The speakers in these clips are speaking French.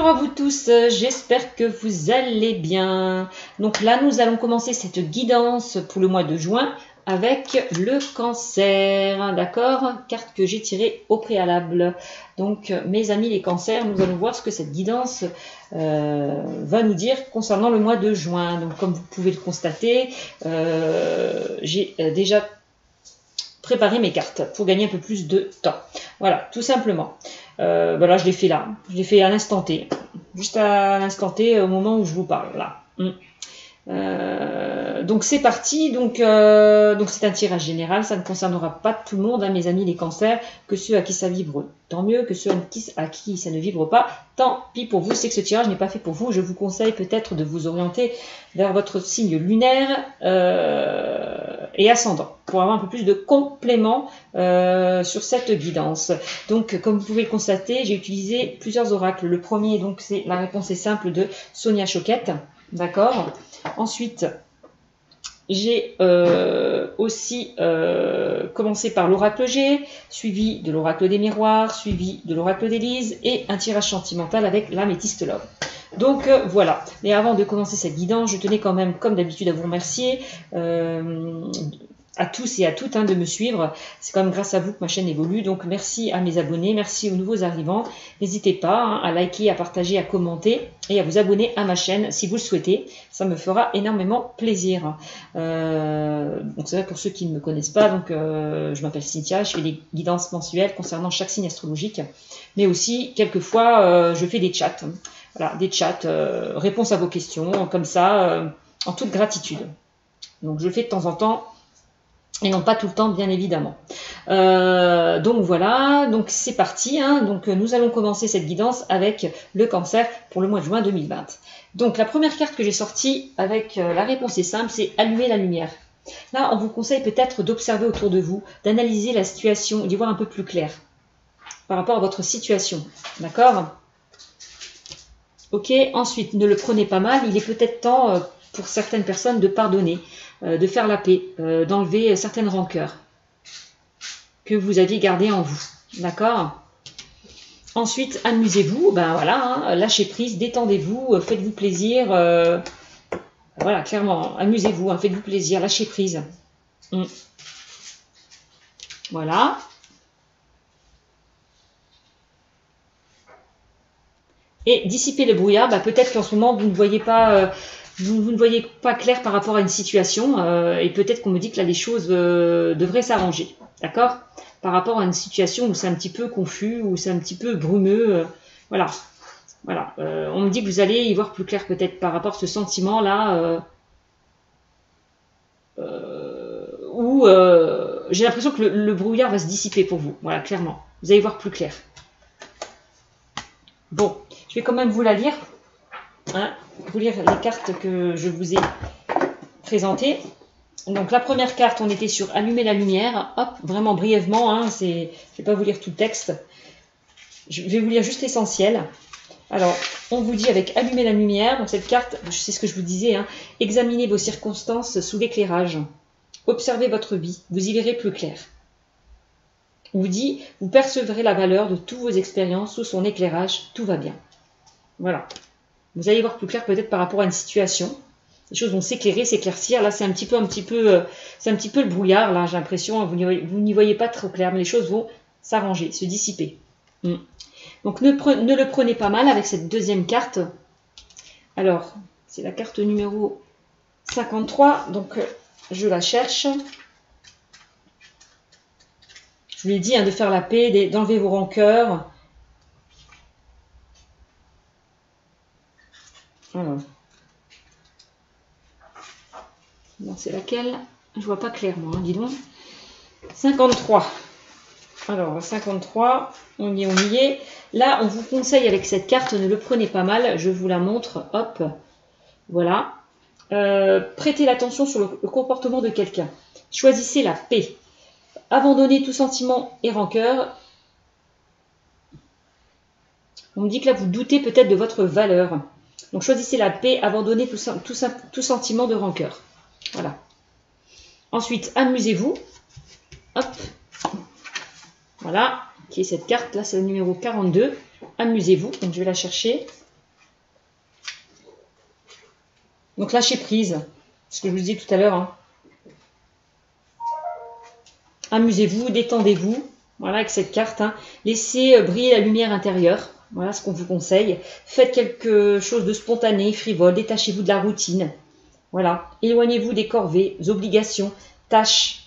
Bonjour à vous tous, j'espère que vous allez bien. Donc là, nous allons commencer cette guidance pour le mois de juin avec le cancer, d'accord? Carte que j'ai tirée au préalable. Donc, mes amis les cancers, nous allons voir ce que cette guidance va nous dire concernant le mois de juin. Donc, comme vous pouvez le constater, j'ai déjà préparer mes cartes pour gagner un peu plus de temps. Voilà, tout simplement. Voilà, je l'ai fait là. Je l'ai fait à l'instant T. Juste à l'instant T, au moment où je vous parle, là. Donc c'est parti. Donc c'est un tirage général. Ça ne concernera pas tout le monde, hein, mes amis les cancers, que ceux à qui ça vibre, tant mieux, que ceux à qui ça ne vibre pas, tant pis pour vous. C'est que ce tirage n'est pas fait pour vous. Je vous conseille peut-être de vous orienter vers votre signe lunaire et ascendant pour avoir un peu plus de compléments sur cette guidance. Donc comme vous pouvez le constater, j'ai utilisé plusieurs oracles. Le premier, donc c'est la réponse est simple de Sonia Choquette, d'accord. Ensuite, j'ai aussi commencé par l'oracle G, suivi de l'oracle des miroirs, suivi de l'oracle d'Élise et un tirage sentimental avec l'améthyste love. Donc voilà. Mais avant de commencer cette guidance, je tenais quand même, comme d'habitude, à vous remercier à tous et à toutes de me suivre. C'est quand même grâce à vous que ma chaîne évolue. Donc merci à mes abonnés, merci aux nouveaux arrivants. N'hésitez pas à liker, à partager, à commenter et à vous abonner à ma chaîne si vous le souhaitez. Ça me fera énormément plaisir. Donc c'est vrai pour ceux qui ne me connaissent pas. Donc je m'appelle Cynthia, je fais des guidances mensuelles concernant chaque signe astrologique. Mais aussi, quelquefois, je fais des chats. Voilà, des chats, réponses à vos questions, comme ça, en toute gratitude. Donc je le fais de temps en temps. Et non pas tout le temps, bien évidemment. Donc voilà, donc c'est parti. Donc nous allons commencer cette guidance avec le cancer pour le mois de juin 2020. Donc la première carte que j'ai sortie avec la réponse est simple, c'est allumer la lumière. Là, on vous conseille peut-être d'observer autour de vous, d'analyser la situation, d'y voir un peu plus clair par rapport à votre situation. D'accord? Ok, ensuite, ne le prenez pas mal. Il est peut-être temps pour certaines personnes de pardonner, de faire la paix, d'enlever certaines rancœurs que vous aviez gardées en vous. D'accord? Ensuite, amusez-vous, ben voilà, lâchez prise, détendez-vous, faites-vous plaisir. Voilà, clairement, amusez-vous, faites-vous plaisir, lâchez prise. Voilà. Et dissiper le brouillard, peut-être qu'en ce moment, vous ne voyez pas... Vous ne voyez pas clair par rapport à une situation et peut-être qu'on me dit que là les choses devraient s'arranger, d'accord? Par rapport à une situation où c'est un petit peu confus, où c'est un petit peu brumeux, voilà. On me dit que vous allez y voir plus clair peut-être par rapport à ce sentiment-là où j'ai l'impression que le brouillard va se dissiper pour vous, voilà, clairement. Vous allez voir plus clair. Bon, je vais quand même vous la lire. Vous lire les cartes que je vous ai présentées. Donc la première carte, on était sur allumer la lumière. Hop, vraiment brièvement, je ne vais pas vous lire tout le texte. Je vais vous lire juste l'essentiel. Alors, on vous dit avec allumer la lumière, donc cette carte, c'est ce que je vous disais, examinez vos circonstances sous l'éclairage. Observez votre vie, vous y verrez plus clair. On vous dit, vous percevrez la valeur de toutes vos expériences sous son éclairage, tout va bien. Voilà. Vous allez voir plus clair peut-être par rapport à une situation. Les choses vont s'éclairer, s'éclaircir. Là, c'est un petit peu le brouillard. Là, j'ai l'impression, vous n'y voyez pas trop clair, mais les choses vont s'arranger, se dissiper. Donc, ne le prenez pas mal avec cette deuxième carte. Alors, c'est la carte numéro 53. Donc, je la cherche. Je vous l'ai dit, de faire la paix, d'enlever vos rancœurs. Alors. Non, c'est laquelle? Je vois pas clairement, dis donc. 53. Alors, 53, on y est. Là, on vous conseille avec cette carte, ne le prenez pas mal. Je vous la montre. Hop. Voilà. Prêtez l'attention sur le comportement de quelqu'un. Choisissez la paix. Abandonnez tout sentiment et rancœur. On me dit que là, vous doutez peut-être de votre valeur. Donc, choisissez la paix, abandonnez tout sentiment de rancœur. Voilà. Ensuite, amusez-vous. Hop. Voilà. Qui est cette carte là, c'est le numéro 42. Amusez-vous. Donc, je vais la chercher. Donc lâchez prise, ce que je vous disais tout à l'heure. Hein. Amusez-vous, détendez-vous. Voilà, avec cette carte. Hein. Laissez briller la lumière intérieure. Voilà ce qu'on vous conseille. Faites quelque chose de spontané, frivole. Détachez-vous de la routine. Voilà. Éloignez-vous des corvées, des obligations, tâches.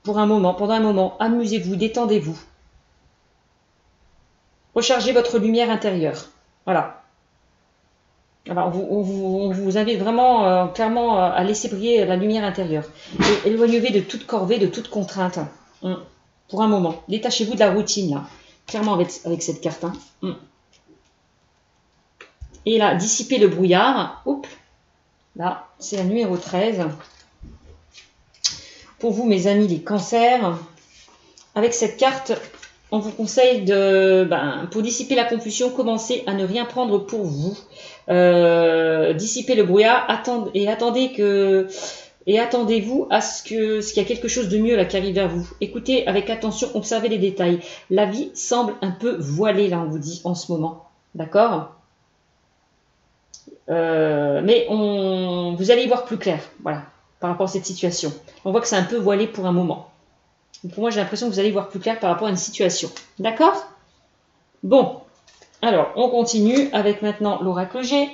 Pour un moment, pendant un moment. Amusez-vous, détendez-vous. Rechargez votre lumière intérieure. Voilà. Alors, on vous invite vraiment, clairement, à laisser briller la lumière intérieure. Et éloignez-vous de toute corvée, de toute contrainte. Pour un moment. Détachez-vous de la routine, là. Clairement, avec cette carte. Hein. Et là, dissipez le brouillard. Oups. Là, c'est la numéro 13. Pour vous, mes amis, les cancers, avec cette carte, on vous conseille de, pour dissiper la confusion, commencez à ne rien prendre pour vous. Dissipez le brouillard, attendez-vous à ce qu'il y a quelque chose de mieux là qui arrive vers vous. Écoutez avec attention, observez les détails. La vie semble un peu voilée, là, on vous dit, en ce moment. D'accord ? Mais vous allez y voir plus clair, voilà, par rapport à cette situation. On voit que c'est un peu voilé pour un moment. Pour moi, j'ai l'impression que vous allez voir plus clair par rapport à une situation. D'accord ? Bon, alors, on continue avec maintenant l'oracle G.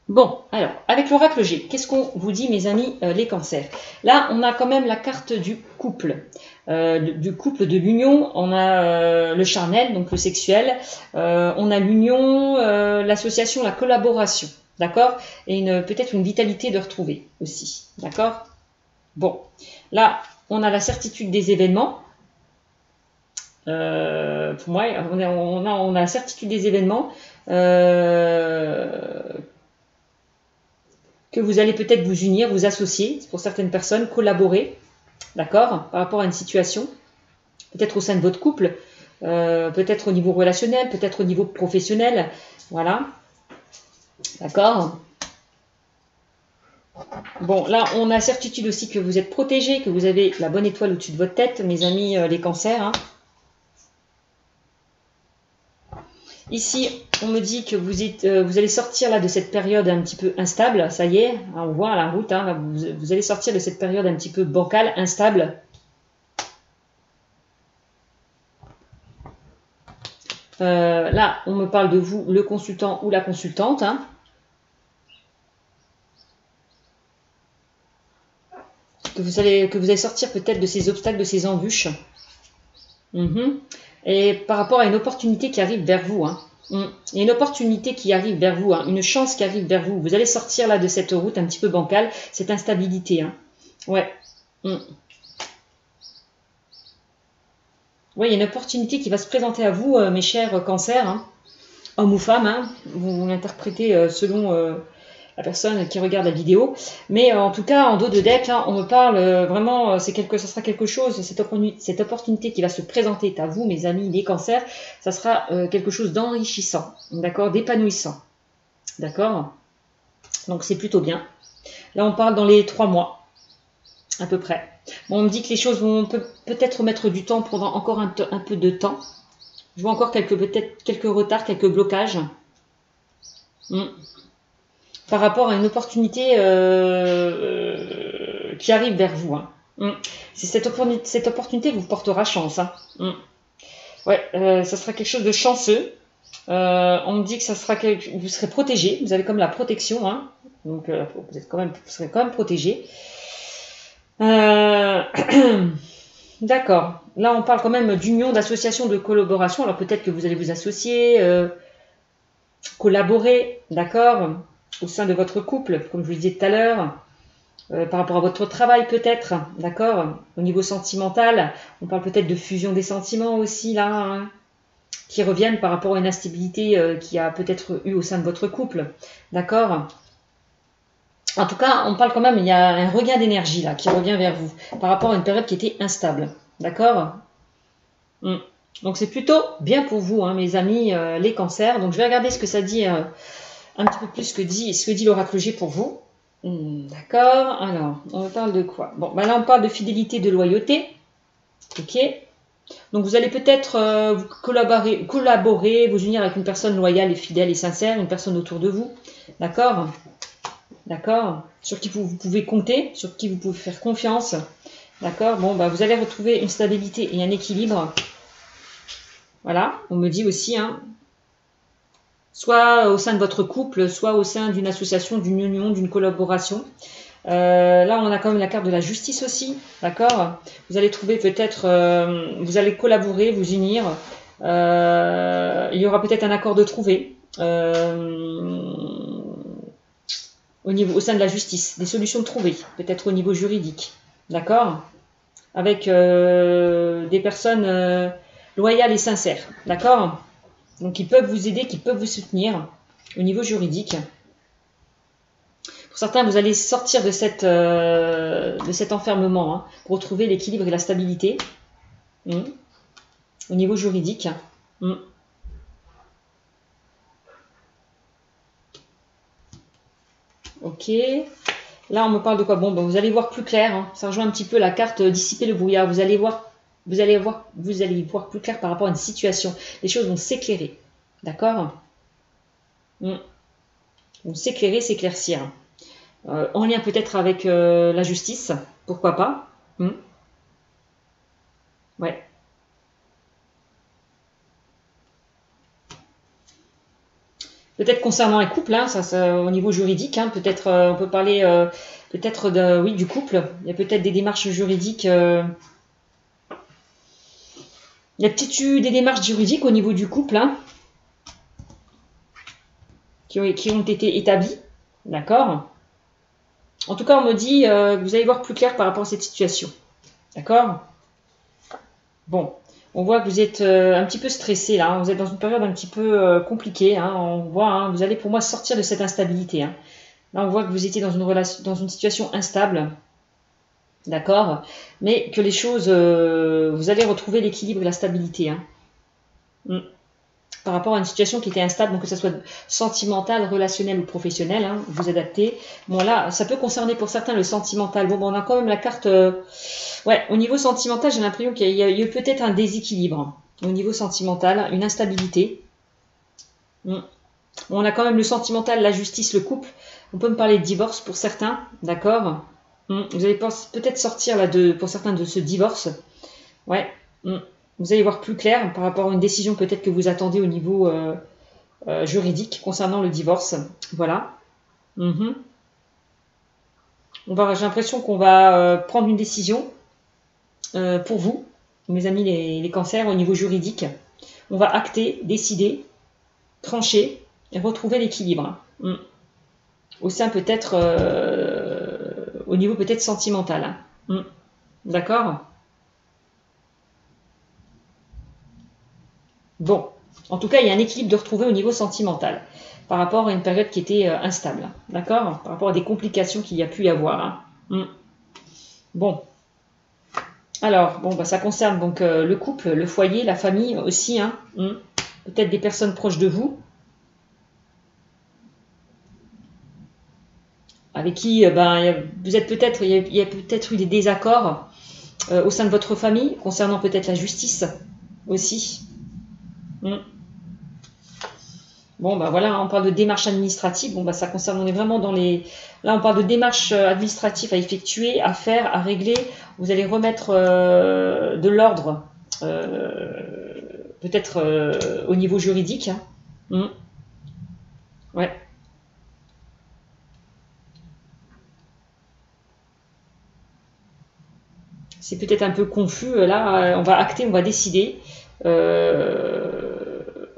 Bon, alors, avec l'oracle G, qu'est-ce qu'on vous dit, mes amis, les cancers? Là, on a quand même la carte du couple. De l'union, on a le charnel, donc le sexuel, on a l'union, l'association, la collaboration, d'accord? Et peut-être une vitalité de retrouver aussi, d'accord? Bon, là, on a la certitude des événements. Pour moi, on a la certitude des événements. Que vous allez peut-être vous unir, vous associer, pour certaines personnes, collaborer, d'accord, par rapport à une situation, peut-être au sein de votre couple, peut-être au niveau relationnel, peut-être au niveau professionnel, voilà, d'accord. Bon, là, on a certitude aussi que vous êtes protégés, que vous avez la bonne étoile au-dessus de votre tête, mes amis les cancers, hein. Ici, on me dit que vous allez sortir là de cette période un petit peu instable, ça y est, on voit la route, hein, là, vous allez sortir de cette période un petit peu bancale, instable. Là, on me parle de vous, le consultant ou la consultante. Hein. Que vous allez sortir peut-être de ces obstacles, de ces embûches. Et par rapport à une opportunité qui arrive vers vous. Hein. Il y a une opportunité qui arrive vers vous, hein, une chance qui arrive vers vous. Vous allez sortir là de cette route un petit peu bancale, cette instabilité. Hein. Ouais. Oui, il y a une opportunité qui va se présenter à vous, mes chers cancers, hein, homme ou femme, hein, vous l'interprétez selon la personne qui regarde la vidéo. Mais en tout cas, en dos de deck, là, on me parle vraiment, ça sera quelque chose, cette opportunité qui va se présenter à vous, mes amis, les cancers, ça sera quelque chose d'enrichissant, d'accord, d'épanouissant, d'accord. Donc c'est plutôt bien. Là, on parle dans les 3 mois, à peu près. Bon, on me dit que les choses vont peut-être mettre du temps, prendre encore un peu de temps. Je vois encore peut-être quelques retards, quelques blocages. Par rapport à une opportunité qui arrive vers vous. Hein. Cette opportunité vous portera chance. Hein. Ouais, ça sera quelque chose de chanceux. On me dit que vous serez protégé. Vous avez comme la protection. Hein. Donc, vous serez quand même protégé. D'accord. Là, on parle quand même d'union, d'association, de collaboration. Alors, peut-être que vous allez vous associer, collaborer, d'accord, au sein de votre couple, comme je vous le disais tout à l'heure, par rapport à votre travail peut-être, d'accord, au niveau sentimental. On parle peut-être de fusion des sentiments aussi, là, hein, qui reviennent par rapport à une instabilité qui a peut-être eu au sein de votre couple, d'accord. En tout cas, on parle quand même, il y a un regain d'énergie là qui revient vers vous par rapport à une période qui était instable. D'accord. Donc c'est plutôt bien pour vous, hein, mes amis, les cancers. Donc je vais regarder ce que ça dit un petit peu plus ce que dit l'oracle G pour vous. D'accord. Alors, on parle de quoi? Bon, bah là, on parle de fidélité, de loyauté. Ok. Donc, vous allez peut-être vous collaborer, vous unir avec une personne loyale et fidèle et sincère, une personne autour de vous. D'accord? D'accord? Sur qui vous pouvez compter, sur qui vous pouvez faire confiance. D'accord? Bon, bah, vous allez retrouver une stabilité et un équilibre. Voilà, on me dit aussi, hein, soit au sein de votre couple, soit au sein d'une association, d'une union, d'une collaboration. Là, on a quand même la carte de la justice aussi, d'accord? Vous allez trouver peut-être, vous allez collaborer, vous unir. Il y aura peut-être un accord de trouver au sein de la justice, des solutions de trouver, peut-être au niveau juridique, d'accord? Avec des personnes loyales et sincères, d'accord? Donc, qui peuvent vous aider, qui peuvent vous soutenir au niveau juridique. Pour certains, vous allez sortir de cet enfermement, hein, pour retrouver l'équilibre et la stabilité au niveau juridique. Ok. Là, on me parle de quoi? Bon, ben, vous allez voir plus clair. Hein. Ça rejoint un petit peu la carte dissiper le brouillard. Vous allez voir plus clair par rapport à une situation. Les choses vont s'éclairer. D'accord? Vont s'éclairer, s'éclaircir. En lien peut-être avec la justice. Pourquoi pas? Ouais. Peut-être concernant un couple, hein, ça, au niveau juridique, hein, peut-être on peut parler peut-être oui, du couple. Il y a peut-être des démarches juridiques. Il y a peut-être eu des démarches juridiques au niveau du couple, hein, qui ont été établies. D'accord? En tout cas, on me dit que vous allez voir plus clair par rapport à cette situation. D'accord? Bon. On voit que vous êtes un petit peu stressé là, hein. Vous êtes dans une période un petit peu compliquée. Hein. On voit, hein, vous allez pour moi sortir de cette instabilité. Hein. Là, on voit que vous étiez dans une situation instable, d'accord, mais que les choses, vous allez retrouver l'équilibre et la stabilité. Hein. Par rapport à une situation qui était instable, donc que ce soit sentimentale, relationnelle ou professionnelle, hein, vous adaptez. Bon là, ça peut concerner pour certains le sentimental. Bon, on a quand même la carte... ouais, au niveau sentimental, j'ai l'impression qu'il y a eu peut-être un déséquilibre. Au niveau sentimental, une instabilité. On a quand même le sentimental, la justice, le couple. On peut me parler de divorce pour certains, d'accord. Vous allez peut-être sortir là pour certains de ce divorce. Ouais. Vous allez voir plus clair par rapport à une décision peut-être que vous attendez au niveau juridique concernant le divorce. Voilà. J'ai l'impression qu'on va prendre une décision pour vous, mes amis les cancers, au niveau juridique. On va acter, décider, trancher et retrouver l'équilibre. Au sein peut-être, au niveau peut-être sentimental. D'accord? Bon, en tout cas, il y a un équilibre de retrouver au niveau sentimental par rapport à une période qui était instable. D'accord? Par rapport à des complications qu'il y a pu y avoir. Bon. Alors, bon, bah, ça concerne donc le couple, le foyer, la famille aussi. Hein. Peut-être des personnes proches de vous. Avec qui vous êtes peut-être, il y a peut-être eu des désaccords au sein de votre famille, concernant peut-être la justice aussi. Bon, bah voilà, on parle de démarches administratives. Bon, bah ça concerne, on est vraiment dans les... Là, on parle de démarches administratives à effectuer, à faire, à régler. Vous allez remettre de l'ordre, peut-être au niveau juridique. Hein. Ouais. C'est peut-être un peu confus. Là, on va acter, on va décider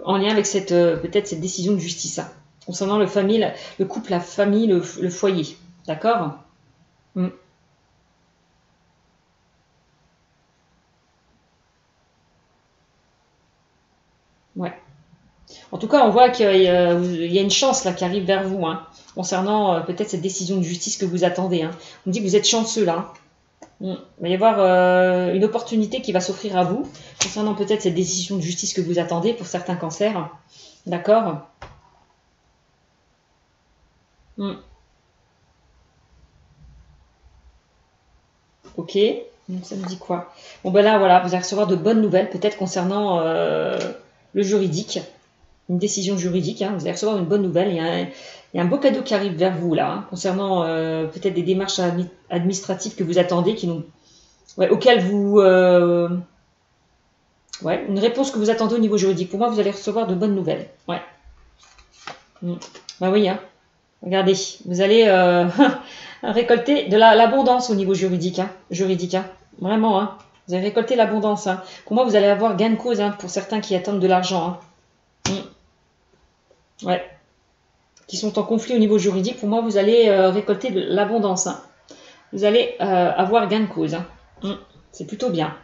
en lien avec peut-être cette décision de justice. Hein, concernant le couple, la famille, le foyer. D'accord? Ouais. En tout cas, on voit qu'il y a une chance là qui arrive vers vous, hein, concernant peut-être cette décision de justice que vous attendez. Hein. On me dit que vous êtes chanceux là. Il va y avoir une opportunité qui va s'offrir à vous, concernant peut-être cette décision de justice que vous attendez pour certains cancers. D'accord? Ok. Donc, ça me dit quoi? Bon, ben là, voilà, vous allez recevoir de bonnes nouvelles, peut-être concernant le juridique. Une décision juridique. Hein. Vous allez recevoir une bonne nouvelle. Il y a un beau cadeau qui arrive vers vous, là, hein, concernant peut-être des démarches administratives que vous attendez, auxquelles vous... une réponse que vous attendez au niveau juridique. Pour moi, vous allez recevoir de bonnes nouvelles. Ouais. Bah oui, hein. Regardez, vous allez récolter de l'abondance au niveau juridique. Hein. Vraiment, hein. Vous allez récolter l'abondance. Hein. Pour moi, vous allez avoir gain de cause, hein, pour certains qui attendent de l'argent. Hein. Ouais. Qui sont en conflit au niveau juridique. Pour moi, vous allez récolter de l'abondance. Hein. Vous allez avoir gain de cause. Hein. C'est plutôt bien.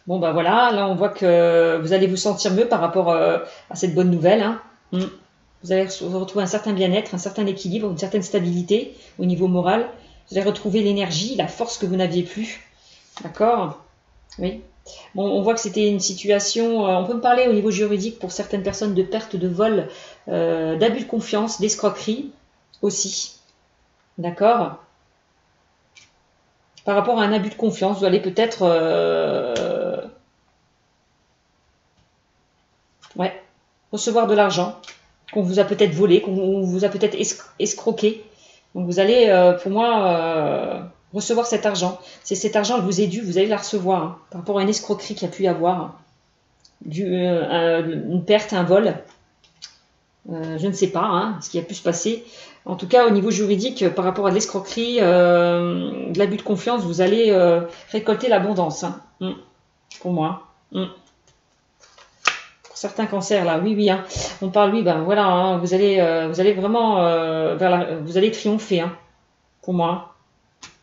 Bon, bah voilà, là on voit que vous allez vous sentir mieux par rapport à cette bonne nouvelle. Hein. Vous allez retrouver un certain bien-être, un certain équilibre, une certaine stabilité au niveau moral. Vous allez retrouver l'énergie, la force que vous n'aviez plus. D'accord? Oui. Bon, on voit que c'était une situation, on peut me parler au niveau juridique pour certaines personnes de perte de vol, d'abus de confiance, d'escroquerie aussi. D'accord? Par rapport à un abus de confiance, vous allez peut-être recevoir de l'argent qu'on vous a peut-être volé, qu'on vous a peut-être escroqué. Donc vous allez, pour moi, recevoir cet argent. C'est cet argent que vous est dû, vous allez la recevoir. Hein, par rapport à une escroquerie qu'il y a pu y avoir, une perte, un vol. Je ne sais pas hein, ce qui a pu se passer. En tout cas, au niveau juridique, par rapport à de l'escroquerie, de l'abus de confiance, vous allez récolter l'abondance. Hein, pour moi. Pour certains cancers, là, oui, hein. On parle, oui, ben voilà, hein, vous allez vraiment vous allez triompher, hein, pour moi.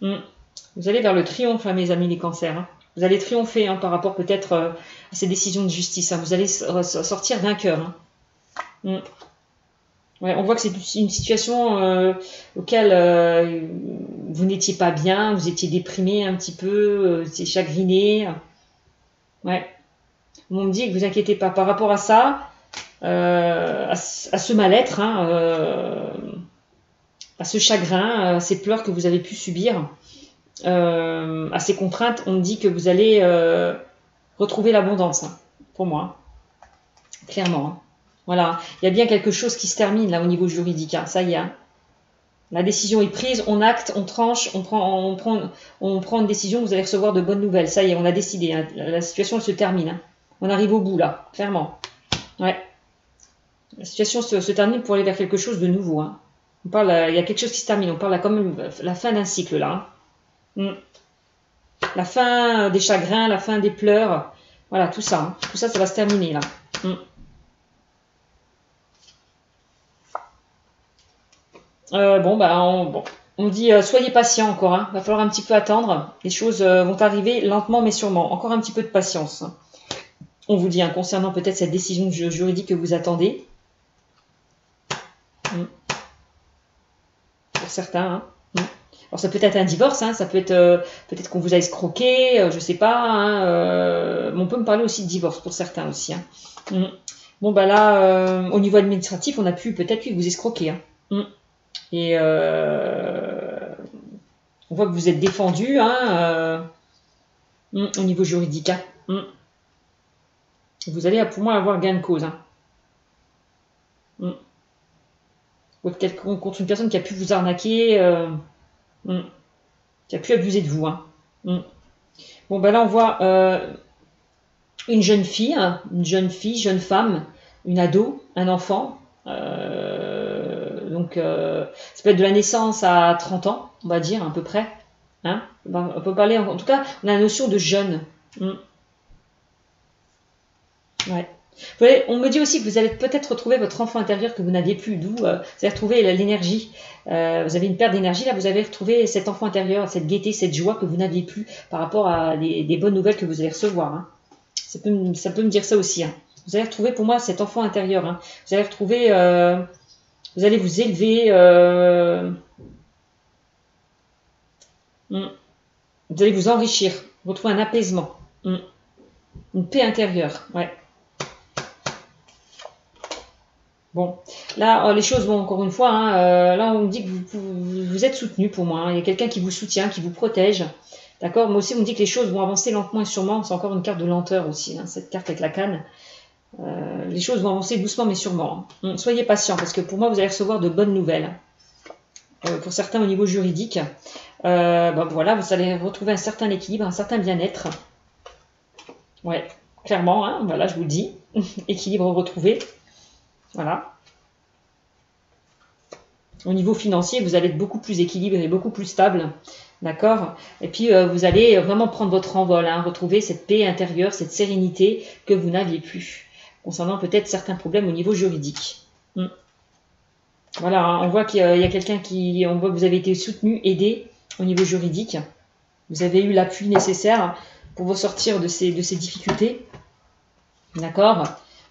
Vous allez vers le triomphe, hein, mes amis les cancers. Hein. Vous allez triompher hein, par rapport peut-être à ces décisions de justice. Hein. Vous allez sortir vainqueur. Hein. Ouais, on voit que c'est une situation auquel vous n'étiez pas bien, vous étiez déprimé un petit peu, vous étiez chagriné. Ouais. On me dit que vous inquiétez pas par rapport à ça, à ce mal-être, hein, à ce chagrin, à ces pleurs que vous avez pu subir, à ces contraintes. On me dit que vous allez retrouver l'abondance, hein, pour moi, clairement. Hein. Voilà, il y a bien quelque chose qui se termine là au niveau juridique. Hein. Ça y est, hein. La décision est prise, on acte, on tranche, on prend une décision. Vous allez recevoir de bonnes nouvelles. Ça y est, on a décidé. Hein. La situation elle se termine. Hein. On arrive au bout là, clairement. Ouais. La situation se termine pour aller vers quelque chose de nouveau. Hein. On parle, il y a quelque chose qui se termine. On parle quand même la fin d'un cycle là. Hein. La fin des chagrins, la fin des pleurs. Voilà, tout ça. Hein. Tout ça, ça va se terminer là. On dit soyez patient encore, hein. Va falloir un petit peu attendre. Les choses vont arriver lentement mais sûrement. Encore un petit peu de patience. On vous dit hein, concernant peut-être cette décision juridique que vous attendez. Pour certains. Hein. Alors ça peut être un divorce, hein. Ça peut être peut-être qu'on vous a escroqué, je sais pas. Hein, on peut me parler aussi de divorce pour certains aussi. Hein. Bon bah là, au niveau administratif, on a pu peut-être vous escroquer. Hein. Et on voit que vous êtes défendu hein, au niveau juridique. Hein. Vous allez pour moi avoir gain de cause. Hein. Contre une personne qui a pu vous arnaquer, qui a pu abuser de vous. Hein. Bon ben là on voit une jeune fille, jeune femme, une ado, un enfant. Donc, ça peut être de la naissance à 30 ans, on va dire, à peu près. Hein on peut parler, en tout cas, on a la notion de jeune. Ouais. On me dit aussi que vous allez peut-être retrouver votre enfant intérieur que vous n'aviez plus, d'où vous allez retrouver l'énergie. Vous avez une perte d'énergie, là, vous avez retrouvé cet enfant intérieur, cette gaieté, cette joie que vous n'aviez plus par rapport à des bonnes nouvelles que vous allez recevoir. Hein. Ça peut me dire ça aussi. Hein. Vous allez retrouver pour moi cet enfant intérieur. Hein. Vous allez retrouver... vous allez vous élever, vous allez vous enrichir, retrouver un apaisement, une paix intérieure, ouais. Bon, là, les choses vont encore une fois, hein, là on me dit que vous êtes soutenu pour moi, hein. Il y a quelqu'un qui vous soutient, qui vous protège, d'accord. Moi aussi on me dit que les choses vont avancer lentement et sûrement, c'est encore une carte de lenteur aussi, hein, cette carte avec la canne. Les choses vont avancer doucement mais sûrement, hein. Soyez patient parce que pour moi vous allez recevoir de bonnes nouvelles. Pour certains au niveau juridique, ben voilà, vous allez retrouver un certain équilibre, un certain bien-être. Ouais, clairement, hein, voilà, je vous le dis, équilibre retrouvé. Voilà. Au niveau financier, vous allez être beaucoup plus équilibré, beaucoup plus stable. D'accord. Et puis, vous allez vraiment prendre votre envol, hein, retrouver cette paix intérieure, cette sérénité que vous n'aviez plus. Concernant peut-être certains problèmes au niveau juridique. Voilà, hein, on voit qu'il y a quelqu'un qui... On voit que vous avez été soutenu, aidé au niveau juridique. Vous avez eu l'appui nécessaire pour vous sortir de ces difficultés. D'accord.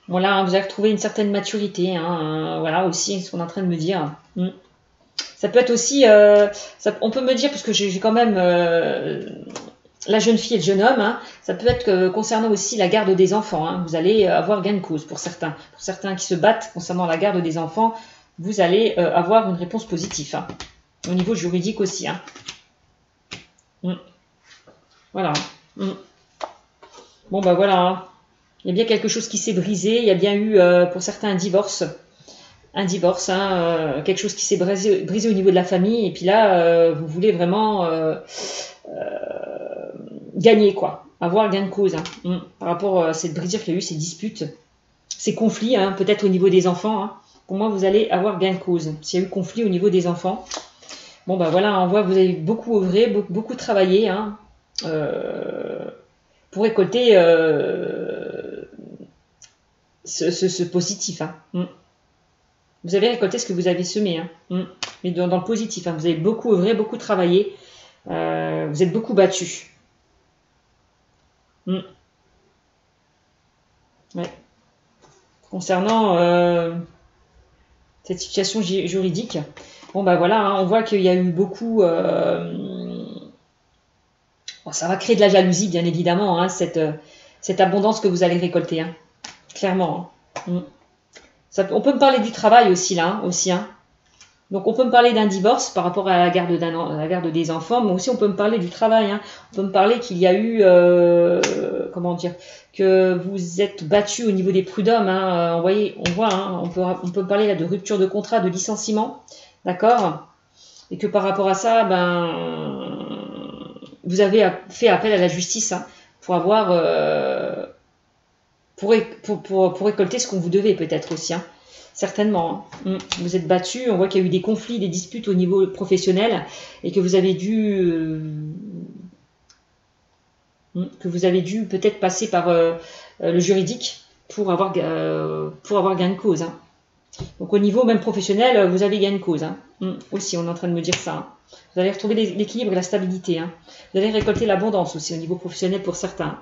Voilà, hein, vous avez retrouvé une certaine maturité, hein, voilà aussi ce qu'on est en train de me dire. Ça peut être aussi, on peut me dire, parce que j'ai quand même la jeune fille et le jeune homme, hein, ça peut être concernant aussi la garde des enfants. Hein, vous allez avoir gain de cause pour certains. Pour certains qui se battent concernant la garde des enfants, vous allez avoir une réponse positive. Hein, au niveau juridique aussi. Hein. Voilà. Bon, bah voilà. Hein. Il y a bien quelque chose qui s'est brisé. Il y a bien eu, pour certains, un divorce. Un divorce, hein, quelque chose qui s'est brisé au niveau de la famille. Et puis là, vous voulez vraiment gagner, quoi. Avoir gain de cause. Hein, par rapport à cette brisure qu'il y a eu, ces disputes, ces conflits, hein, peut-être au niveau des enfants. Hein. Pour moi, vous allez avoir gain de cause. S'il y a eu conflit au niveau des enfants. Bon, bah voilà, on voit que vous avez beaucoup œuvré, beaucoup travaillé. Hein, pour récolter ce positif. Hein. Vous avez récolté ce que vous avez semé, hein. Mais dans le positif. Hein. Vous avez beaucoup œuvré, beaucoup travaillé. Vous êtes beaucoup battu. Ouais. Concernant cette situation juridique, bon bah voilà, hein, on voit qu'il y a eu beaucoup... Bon, ça va créer de la jalousie, bien évidemment, hein, cette abondance que vous allez récolter. Hein, clairement. Hein. On peut me parler du travail aussi, là. Hein, aussi, hein. Donc, on peut me parler d'un divorce par rapport à la garde des enfants, mais aussi on peut me parler du travail. Hein. On peut me parler qu'il y a eu... comment dire, que vous êtes battu au niveau des prud'hommes. Hein. On voit, hein, on peut parler là de rupture de contrat, de licenciement. D'accord. Et que par rapport à ça, vous avez fait appel à la justice, hein, pour avoir pour récolter ce qu'on vous devait peut-être aussi, hein, certainement. Hein. Vous êtes battu, on voit qu'il y a eu des conflits, des disputes au niveau professionnel et que vous avez dû peut-être passer par le juridique pour avoir gain de cause. Hein. Donc au niveau même professionnel, vous avez gain de cause. Hein. Aussi, on est en train de me dire ça. Hein. Vous allez retrouver l'équilibre et la stabilité. Hein. Vous allez récolter l'abondance aussi au niveau professionnel pour certains.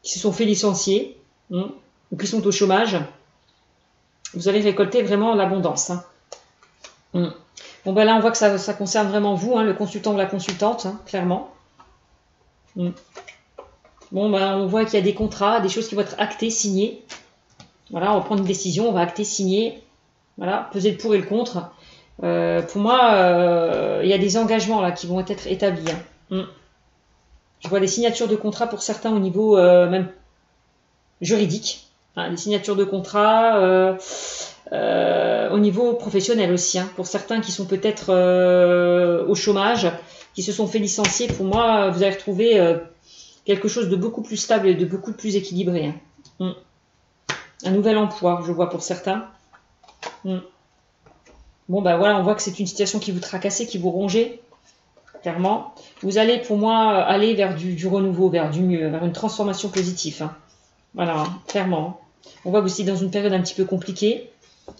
Qui se sont fait licencier ou qui sont au chômage. Vous allez récolter vraiment l'abondance. Hein. Bon, ben là, on voit que ça concerne vraiment vous, hein, le consultant ou la consultante, hein, clairement. Bon, ben on voit qu'il y a des contrats, des choses qui vont être actées, signées. Voilà, on va prendre une décision, on va acter, signer. Voilà, peser le pour et le contre. Pour moi, il y a des engagements là qui vont être établis. Hein. Je vois des signatures de contrats pour certains au niveau même juridique. Hein, des signatures de contrats au niveau professionnel aussi. Hein, pour certains qui sont peut-être au chômage, qui se sont fait licencier. Pour moi, vous allez retrouver quelque chose de beaucoup plus stable et de beaucoup plus équilibré. Hein. Un nouvel emploi, je vois pour certains. Bon, ben voilà, on voit que c'est une situation qui vous tracassait, qui vous rongeait, clairement. Vous allez, pour moi, aller vers du renouveau, vers du mieux, vers une transformation positive. Hein. Voilà, hein, clairement. On voit que vous êtes dans une période un petit peu compliquée.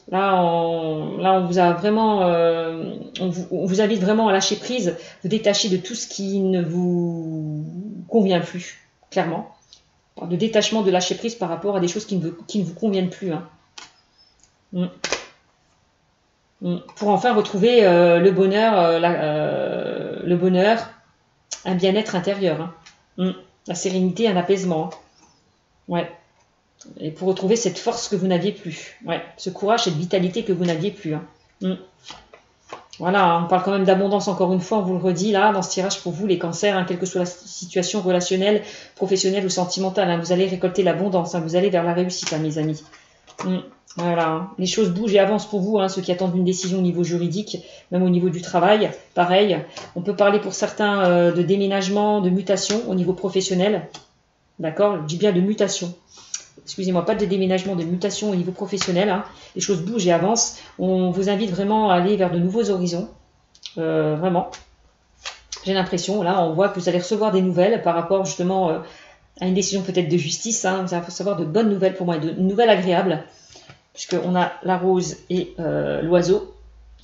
Là, on vous a vraiment, on vous invite vraiment à lâcher prise, vous détacher de tout ce qui ne vous convient plus, clairement. De détachement, de lâcher prise par rapport à des choses qui ne vous conviennent plus. Hein. Pour enfin retrouver le bonheur, un bien-être intérieur. Hein. La sérénité, un apaisement. Hein. Ouais. Et pour retrouver cette force que vous n'aviez plus. Ouais, ce courage, cette vitalité que vous n'aviez plus. Hein. Voilà, on parle quand même d'abondance encore une fois, on vous le redit là, dans ce tirage pour vous, les cancers, hein, quelle que soit la situation relationnelle, professionnelle ou sentimentale, hein, vous allez récolter l'abondance, hein, vous allez vers la réussite, hein, mes amis. Voilà, hein. Les choses bougent et avancent pour vous, hein, ceux qui attendent une décision au niveau juridique, même au niveau du travail, pareil. On peut parler pour certains de déménagement, de mutation au niveau professionnel, d'accord, je dis bien de mutation. Excusez-moi, pas de déménagement, de mutation au niveau professionnel. Hein. Les choses bougent et avancent. On vous invite vraiment à aller vers de nouveaux horizons. Vraiment. J'ai l'impression, là, on voit que vous allez recevoir des nouvelles par rapport justement à une décision peut-être de justice. Hein. Vous allez recevoir de bonnes nouvelles pour moi, de nouvelles agréables. Puisqu'on a la rose et l'oiseau.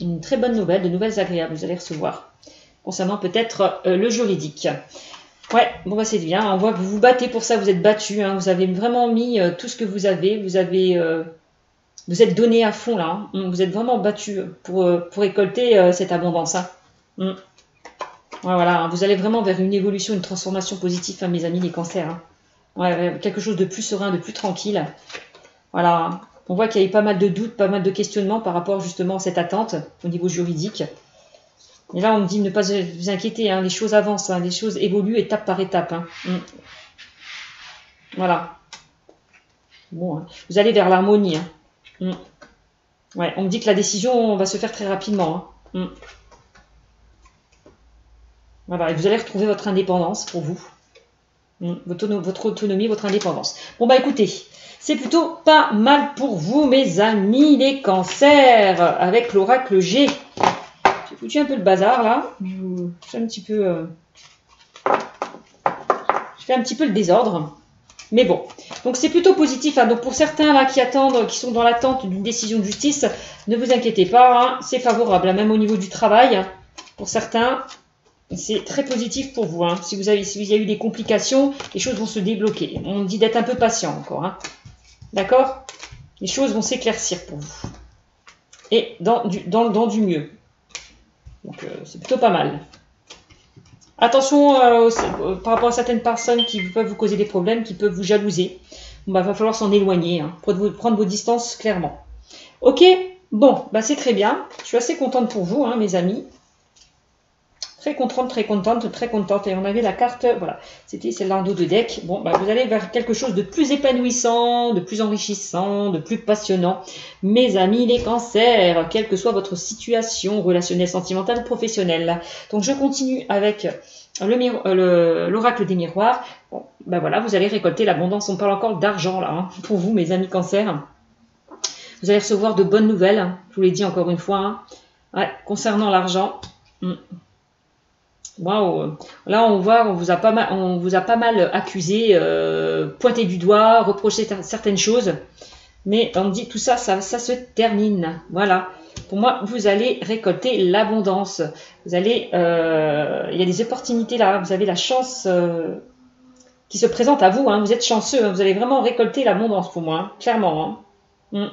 Une très bonne nouvelle, de nouvelles agréables, vous allez recevoir. Concernant peut-être le juridique. Ouais, bon bah c'est bien, on voit que vous vous battez pour ça, vous êtes battu, hein, vous avez vraiment mis tout ce que vous avez, vous êtes donné à fond là, hein, vous êtes vraiment battu pour récolter cette abondance. Hein. Ouais, voilà, hein, vous allez vraiment vers une évolution, une transformation positive, hein, mes amis les cancers. Hein. Ouais, quelque chose de plus serein, de plus tranquille. Voilà, on voit qu'il y a eu pas mal de doutes, pas mal de questionnements par rapport justement à cette attente au niveau juridique. Et là, on me dit ne pas vous inquiéter, hein, les choses avancent, hein, les choses évoluent étape par étape. Hein. Voilà. Bon, hein. Vous allez vers l'harmonie. Hein. Ouais, on me dit que la décision va se faire très rapidement. Hein. Voilà, et vous allez retrouver votre indépendance pour vous. Votre autonomie, votre indépendance. Bon, bah écoutez, c'est plutôt pas mal pour vous, mes amis, les cancers, avec l'oracle G. J'ai foutu un peu le bazar là. Je fais un petit peu. Je fais un petit peu le désordre. Mais bon. Donc c'est plutôt positif. Hein. Donc pour certains là qui attendent, qui sont dans l'attente d'une décision de justice, ne vous inquiétez pas. Hein. C'est favorable. Hein. Même au niveau du travail. Hein. Pour certains, c'est très positif pour vous. Hein. Si il y a eu des complications, les choses vont se débloquer. On dit d'être un peu patient encore. Hein. D'accord? Les choses vont s'éclaircir pour vous. Et dans du mieux. Donc c'est plutôt pas mal. Attention par rapport à certaines personnes qui peuvent vous causer des problèmes, qui peuvent vous jalouser. Bon, bah, va falloir s'en éloigner, hein, prendre vos distances clairement. Ok, bon, bah, c'est très bien. Je suis assez contente pour vous, hein, mes amis. Très contente, très contente, très contente. Et on avait la carte, voilà, c'était celle-là en dos de deck. Bon, bah, vous allez vers quelque chose de plus épanouissant, de plus enrichissant, de plus passionnant. Mes amis, les cancers, quelle que soit votre situation relationnelle, sentimentale ou professionnelle. Donc, je continue avec l'oracle des miroirs. Bon, bah voilà, vous allez récolter l'abondance. On parle encore d'argent, là, hein, pour vous, mes amis cancers. Vous allez recevoir de bonnes nouvelles, hein, je vous l'ai dit encore une fois. Hein. Ouais, concernant l'argent. Waouh, là on voit, on vous a pas mal accusé, pointé du doigt, reproché certaines choses, mais on dit tout ça, ça se termine. Voilà, pour moi, vous allez récolter l'abondance. Vous allez, il y a des opportunités là, vous avez la chance qui se présente à vous. Hein, vous êtes chanceux, hein, vous allez vraiment récolter l'abondance pour moi, hein, clairement. Hein.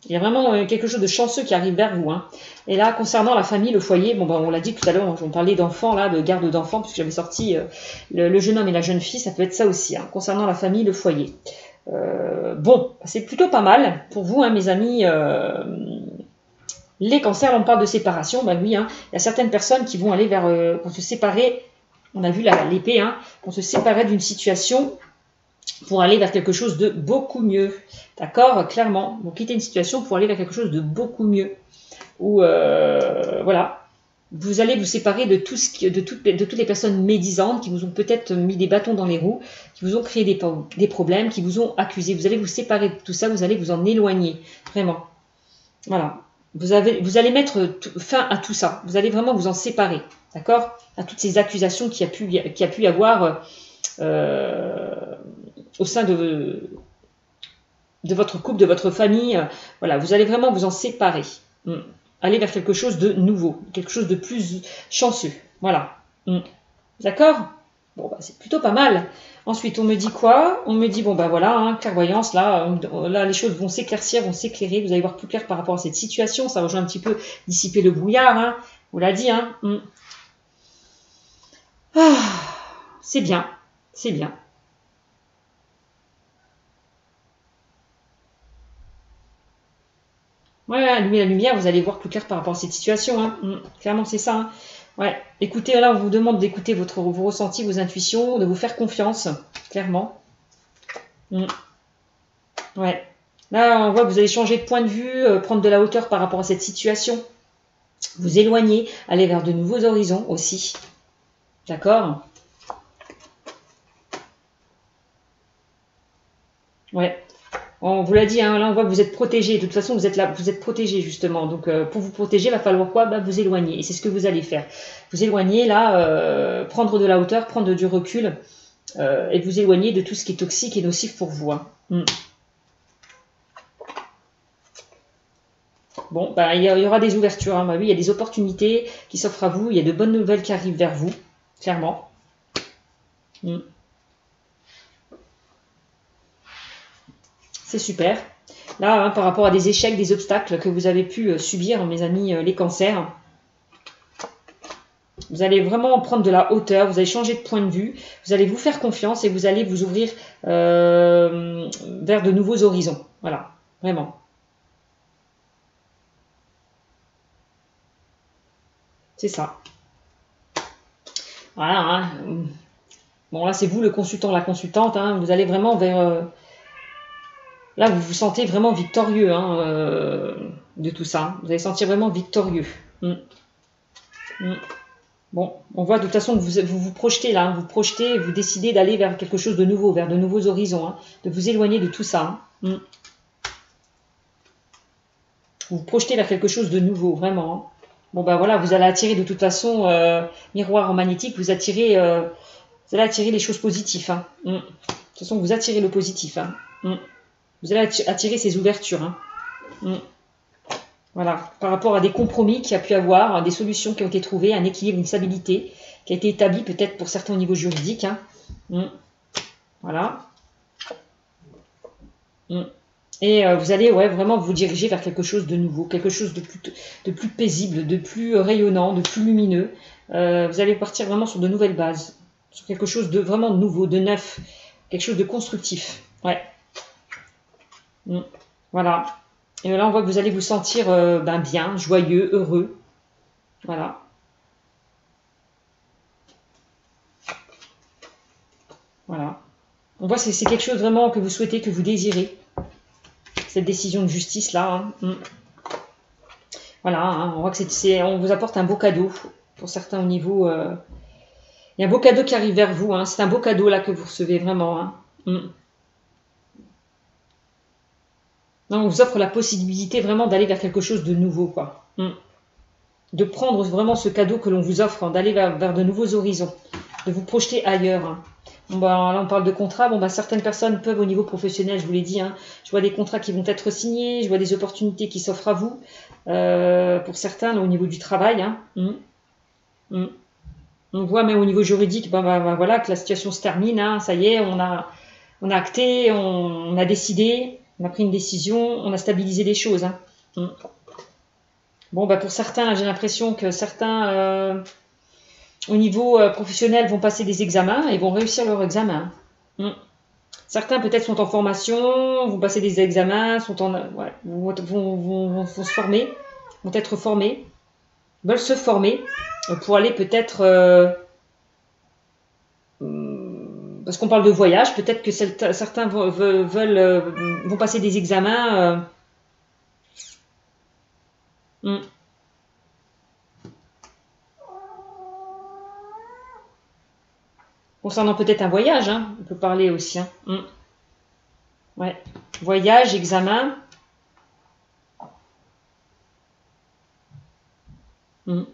Il y a vraiment quelque chose de chanceux qui arrive vers vous. Hein. Et là, concernant la famille, le foyer, bon, ben, on l'a dit tout à l'heure, on parlait d'enfants, là, de garde d'enfants, puisque j'avais sorti le jeune homme et la jeune fille, ça peut être ça aussi. Hein, concernant la famille, le foyer. Bon, c'est plutôt pas mal pour vous, hein, mes amis. Les cancers, on parle de séparation, ben oui, hein, il y a certaines personnes qui vont aller vers, vont se séparer, on a vu l'épée, hein, vont se séparer d'une situation pour aller vers quelque chose de beaucoup mieux. D'accord? Clairement. Donc, quitter une situation pour aller vers quelque chose de beaucoup mieux. Ou, voilà. Vous allez vous séparer de toutes les personnes médisantes qui vous ont peut-être mis des bâtons dans les roues, qui vous ont créé des problèmes, qui vous ont accusé. Vous allez vous séparer de tout ça, vous allez vous en éloigner. Vraiment. Voilà. Vous allez mettre fin à tout ça. Vous allez vraiment vous en séparer. D'accord? À toutes ces accusations qu'il y a pu y avoir au sein de votre couple, de votre famille. Voilà, vous allez vraiment vous en séparer. Aller vers quelque chose de nouveau, quelque chose de plus chanceux. Voilà. D'accord? Bon, bah, c'est plutôt pas mal. Ensuite, on me dit quoi? On me dit, bon, bah voilà, hein, clairvoyance, là, les choses vont s'éclaircir, vont s'éclairer. Vous allez voir plus clair par rapport à cette situation. Ça rejoint un petit peu dissiper le brouillard. Hein. On l'a dit, hein. Ah, c'est bien, c'est bien. Ouais, allumer la lumière, vous allez voir plus clair par rapport à cette situation. Hein. Clairement, c'est ça. Hein. Ouais. Écoutez, là, on vous demande d'écouter vos ressentis, vos intuitions, de vous faire confiance, clairement. Ouais. Là, on voit que vous allez changer de point de vue, prendre de la hauteur par rapport à cette situation. Vous éloigner, aller vers de nouveaux horizons aussi. D'accord? Ouais. On vous l'a dit, hein, là on voit que vous êtes protégé. De toute façon, vous êtes là, vous êtes protégé justement. Donc pour vous protéger, il va falloir quoi? Vous éloigner. Et c'est ce que vous allez faire. Vous éloigner là, prendre de la hauteur, prendre du recul et vous éloigner de tout ce qui est toxique et nocif pour vous. Hein. Bon, il y aura des ouvertures. Hein. Oui, il y a des opportunités qui s'offrent à vous. Il y a de bonnes nouvelles qui arrivent vers vous, clairement. C'est super. Là, hein, par rapport à des échecs, des obstacles que vous avez pu subir, mes amis, les cancers, vous allez vraiment prendre de la hauteur, vous allez changer de point de vue, vous allez vous faire confiance et vous allez vous ouvrir vers de nouveaux horizons. Voilà, vraiment. C'est ça. Voilà. Hein. Bon, là, c'est vous le consultant, la consultante. Hein. Vous allez vraiment vers... Là, vous vous sentez vraiment victorieux hein, de tout ça. Vous allez sentir vraiment victorieux. Bon, on voit de toute façon que vous vous projetez là. Hein. Vous projetez, vous décidez d'aller vers quelque chose de nouveau, vers de nouveaux horizons. Hein, de vous éloigner de tout ça. Hein. Vous vous projetez vers quelque chose de nouveau, vraiment. Hein. Bon, ben voilà, vous allez attirer de toute façon, miroir en magnétique, vous allez attirer les choses positives. Hein. De toute façon, vous attirez le positif. Hein. Vous allez attirer ces ouvertures. Hein. Voilà, par rapport à des compromis qu'il y a pu avoir, des solutions qui ont été trouvées, un équilibre, une stabilité qui a été établie peut-être pour certains au niveau juridique. Hein. Voilà. Et vous allez vraiment vous diriger vers quelque chose de nouveau, quelque chose de plus paisible, de plus rayonnant, de plus lumineux. Vous allez partir vraiment sur de nouvelles bases, sur quelque chose de vraiment nouveau, de neuf, quelque chose de constructif. Ouais. Voilà. Et là, on voit que vous allez vous sentir bien, joyeux, heureux. Voilà. Voilà. On voit que c'est quelque chose vraiment que vous souhaitez, que vous désirez. Cette décision de justice là. Hein. Voilà, hein, on voit que on vous apporte un beau cadeau pour certains au niveau. Il y a un beau cadeau qui arrive vers vous. Hein. C'est un beau cadeau là que vous recevez vraiment. Hein. Non, on vous offre la possibilité vraiment d'aller vers quelque chose de nouveau, quoi. De prendre vraiment ce cadeau que l'on vous offre, hein, d'aller vers de nouveaux horizons, de vous projeter ailleurs. Hein. Bon, là, on parle de contrats. Bon, certaines personnes peuvent, au niveau professionnel, je vous l'ai dit, hein, je vois des contrats qui vont être signés, je vois des opportunités qui s'offrent à vous. Pour certains, là, au niveau du travail. Hein. On voit même au niveau juridique, voilà, que la situation se termine. Hein, ça y est, on a acté, on a décidé. On a pris une décision, on a stabilisé les choses. Hein. Bon, pour certains, j'ai l'impression que certains, au niveau professionnel, vont passer des examens et vont réussir leur examen. Certains, peut-être, sont en formation, vont passer des examens, vont se former, vont être formés, veulent se former pour aller peut-être... parce qu'on parle de voyage, peut-être que certains vont passer des examens. Concernant peut-être un voyage, hein, on peut parler aussi. Hein. Ouais. Voyage, examen. Ça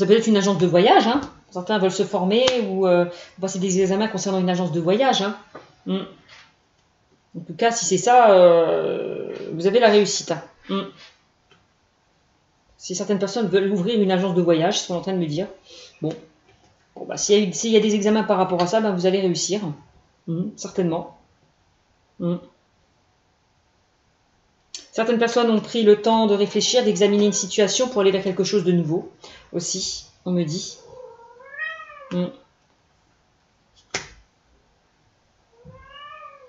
peut être une agence de voyage. Hein. Certains veulent se former ou passer des examens concernant une agence de voyage. Hein. En tout cas, si c'est ça, vous avez la réussite. Hein. Si certaines personnes veulent ouvrir une agence de voyage, ils sont en train de me dire. Bon, s'il y a des examens par rapport à ça, vous allez réussir. Certainement. Certaines personnes ont pris le temps de réfléchir, d'examiner une situation pour aller vers quelque chose de nouveau. Aussi, on me dit. Mm.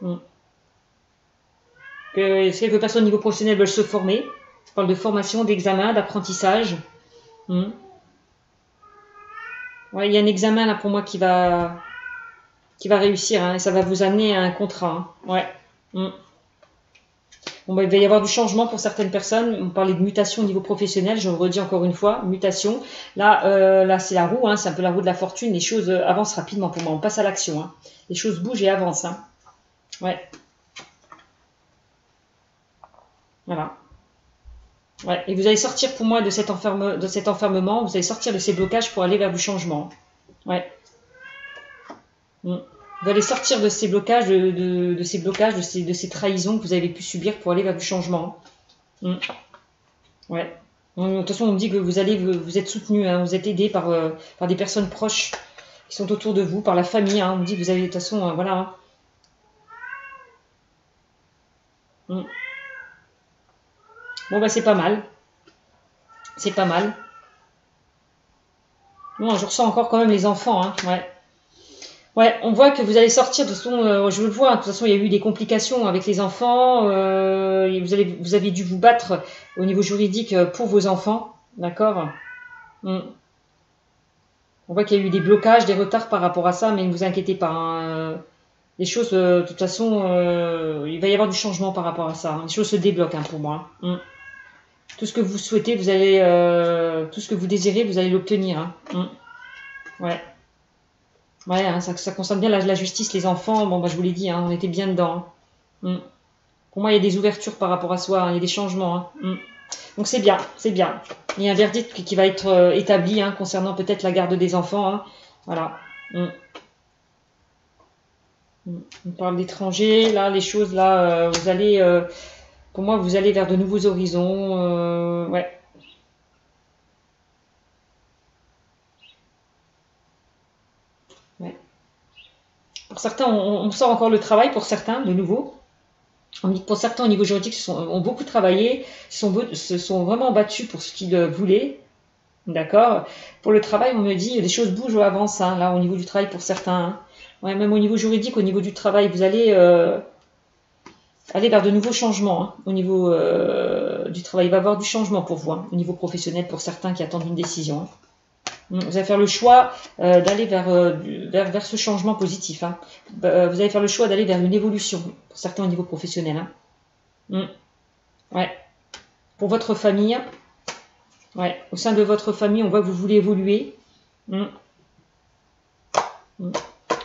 Mm. Quelques personnes au niveau professionnel veulent se former. On parle de formation, d'examen, d'apprentissage. Mm. Ouais, il y a un examen là pour moi qui va réussir, hein, et ça va vous amener à un contrat. Hein. Ouais. Mm. Bon, bah, il va y avoir du changement pour certaines personnes. On parlait de mutation au niveau professionnel, je le redis encore une fois, mutation. Là c'est la roue, hein, c'est un peu la roue de la fortune. Les choses avancent rapidement pour moi. On passe à l'action. Hein. Les choses bougent et avancent. Hein. Ouais. Voilà. Ouais. Et vous allez sortir pour moi de cet enfermement. Vous allez sortir de ces blocages pour aller vers du changement. Ouais. Mm. Vous allez sortir de ces blocages, de ces trahisons que vous avez pu subir pour aller vers du changement. Mm. Ouais. De toute façon, on me dit que vous êtes soutenu, hein, vous êtes aidé par des personnes proches qui sont autour de vous, par la famille. Hein, on me dit que vous avez, de toute façon, voilà. Hein. Mm. Bon, bah, c'est pas mal. C'est pas mal. Bon, je ressens encore quand même les enfants. Hein, ouais. Ouais, on voit que vous allez sortir, de toute façon, je le vois, de toute façon, il y a eu des complications avec les enfants, et vous avez dû vous battre au niveau juridique pour vos enfants, d'accord. On voit qu'il y a eu des blocages, des retards par rapport à ça, mais ne vous inquiétez pas, hein, les choses, de toute façon, il va y avoir du changement par rapport à ça, hein, les choses se débloquent hein, pour moi. Tout ce que vous souhaitez, vous allez, tout ce que vous désirez, vous allez l'obtenir. Hein. Ouais. Ouais, hein, ça concerne bien la justice, les enfants. Bon, bah, je vous l'ai dit, hein, on était bien dedans. Hein. Pour moi, il y a des ouvertures par rapport à soi, hein, il y a des changements. Hein. Donc c'est bien, c'est bien. Il y a un verdict qui va être établi hein, concernant peut-être la garde des enfants. Hein. Voilà. On parle d'étrangers, là, les choses, là, vous allez, pour moi, vous allez vers de nouveaux horizons. Ouais. Ouais. Pour certains, on sort encore le travail, pour certains, de nouveau. On dit que pour certains, au niveau juridique, ont beaucoup travaillé, se sont vraiment battus pour ce qu'ils voulaient. D'accord. Pour le travail, on me dit les choses bougent ou avancent, hein, là, au niveau du travail pour certains. Hein. Ouais, même au niveau juridique, au niveau du travail, vous allez aller vers de nouveaux changements. Hein, au niveau du travail, il va y avoir du changement pour vous, hein, au niveau professionnel, pour certains qui attendent une décision. Hein. Vous allez faire le choix d'aller vers ce changement positif. Hein. Vous allez faire le choix d'aller vers une évolution, pour certains au niveau professionnel. Hein. Ouais. Pour votre famille, ouais. Au sein de votre famille, on voit que vous voulez évoluer.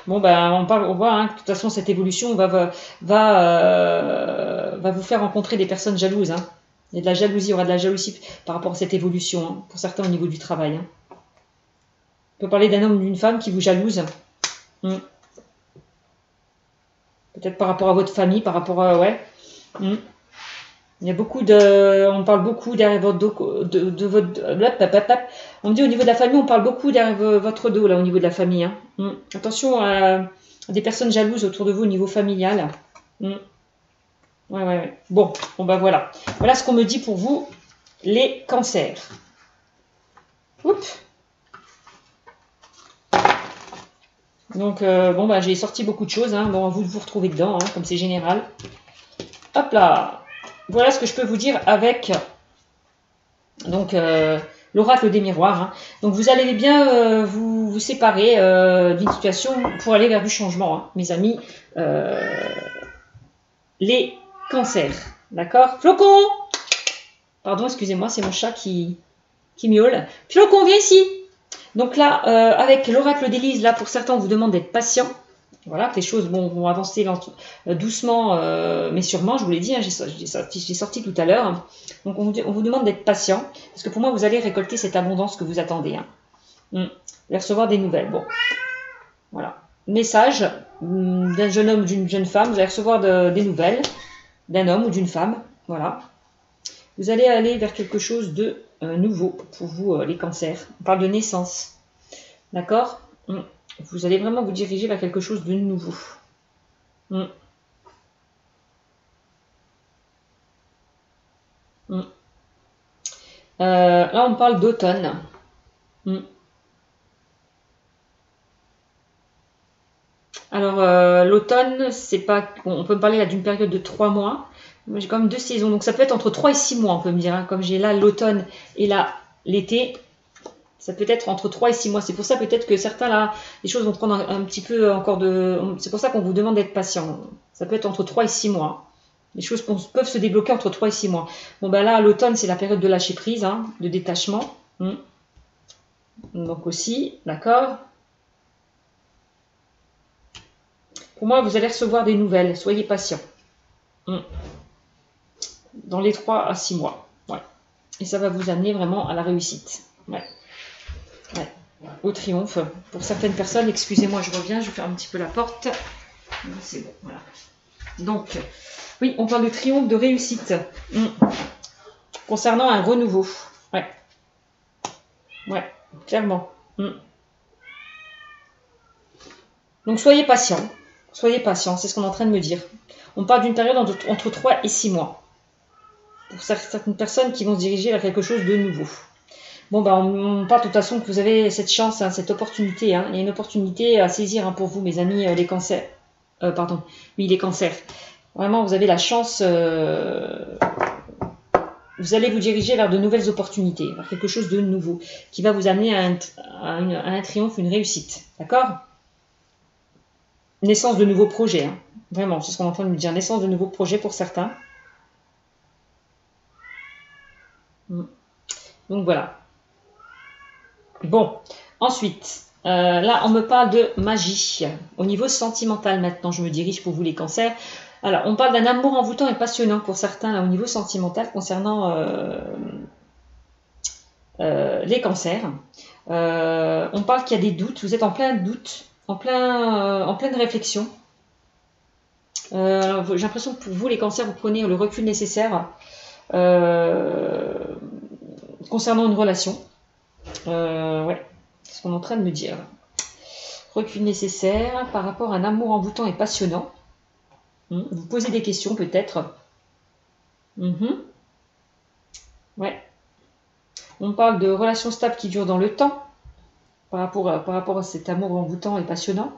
Bon, ben, on voit, hein, que de toute façon, cette évolution va vous faire rencontrer des personnes jalouses. Hein. Il y a de la jalousie, il y aura de la jalousie par rapport à cette évolution, hein, pour certains au niveau du travail. Hein. On peut parler d'un homme ou d'une femme qui vous jalouse. Peut-être par rapport à votre famille, par rapport à... Ouais. Il y a beaucoup de... On parle beaucoup derrière votre dos... On me dit au niveau de la famille, on parle beaucoup derrière votre dos, là, au niveau de la famille. Hein. Attention à des personnes jalouses autour de vous au niveau familial. Ouais. Bon, bah voilà. Voilà ce qu'on me dit pour vous, les cancers. Oups. Donc, bon, bah j'ai sorti beaucoup de choses. Hein. Bon, vous retrouvez dedans, hein, comme c'est général. Hop là. Voilà ce que je peux vous dire avec donc l'oracle des miroirs. Hein. Donc vous allez bien vous séparer d'une situation pour aller vers du changement, hein, mes amis. Les cancers, d'accord. Flocon. Pardon, excusez-moi, c'est mon chat qui miaule. Flocon, viens ici. Donc là, avec l'oracle d'Élise, là pour certains, on vous demande d'être patient. Voilà, que les choses vont avancer doucement, mais sûrement, je vous l'ai dit, hein, j'ai sorti tout à l'heure. Donc on vous demande d'être patient, parce que pour moi, vous allez récolter cette abondance que vous attendez. Hein. Vous allez recevoir des nouvelles. Bon, voilà. Message d'un jeune homme ou d'une jeune femme, vous allez recevoir des nouvelles d'un homme ou d'une femme. Voilà. Vous allez aller vers quelque chose de nouveau pour vous, les cancers. On parle de naissance. D'accord ? Vous allez vraiment vous diriger vers quelque chose de nouveau. Là, on parle d'automne. Alors, l'automne, c'est pas. On peut parler là d'une période de 3 mois. J'ai quand même 2 saisons, donc ça peut être entre 3 et 6 mois, on peut me dire. Hein. Comme j'ai là l'automne et là l'été, ça peut être entre 3 et 6 mois. C'est pour ça peut-être que certains là, les choses vont prendre un petit peu encore de. C'est pour ça qu'on vous demande d'être patient. Ça peut être entre 3 et 6 mois. Les choses peuvent se débloquer entre 3 et 6 mois. Bon, ben là, l'automne, c'est la période de lâcher prise, hein, de détachement. Donc aussi, d'accord. Pour moi, vous allez recevoir des nouvelles. Soyez patient. Dans les 3 à 6 mois. Ouais. Et ça va vous amener vraiment à la réussite. Ouais. Ouais. Au triomphe. Pour certaines personnes, excusez-moi, je reviens, je vais faire un petit peu la porte. C'est bon, voilà. Donc, oui, on parle de triomphe, de réussite. Concernant un renouveau. Ouais. Ouais, clairement. Donc, soyez patient. Soyez patient, c'est ce qu'on est en train de me dire. On parle d'une période entre 3 et 6 mois. Pour certaines personnes qui vont se diriger vers quelque chose de nouveau. Bon, ben, on parle de toute façon que vous avez cette chance, hein, cette opportunité. Hein. Il y a une opportunité à saisir hein, pour vous, mes amis, les cancers. Pardon, oui, les cancers. Vraiment, vous avez la chance. Vous allez vous diriger vers de nouvelles opportunités, vers quelque chose de nouveau, qui va vous amener à un triomphe, une réussite. D'accord? Naissance de nouveaux projets. Hein. Vraiment, c'est ce qu'on est en train de me dire. Naissance de nouveaux projets pour certains. Donc voilà. Bon, ensuite, là, on me parle de magie. Au niveau sentimental, maintenant, je me dirige pour vous les cancers. Alors, on parle d'un amour envoûtant et passionnant pour certains, là, au niveau sentimental, concernant les cancers. On parle qu'il y a des doutes, vous êtes en plein doute, en pleine réflexion. J'ai l'impression que pour vous, les cancers, vous prenez le recul nécessaire concernant une relation. Ouais, c'est ce qu'on est en train de me dire. Recul nécessaire par rapport à un amour envoûtant et passionnant. Vous posez des questions peut-être. Ouais. On parle de relations stables qui durent dans le temps par rapport à cet amour envoûtant et passionnant.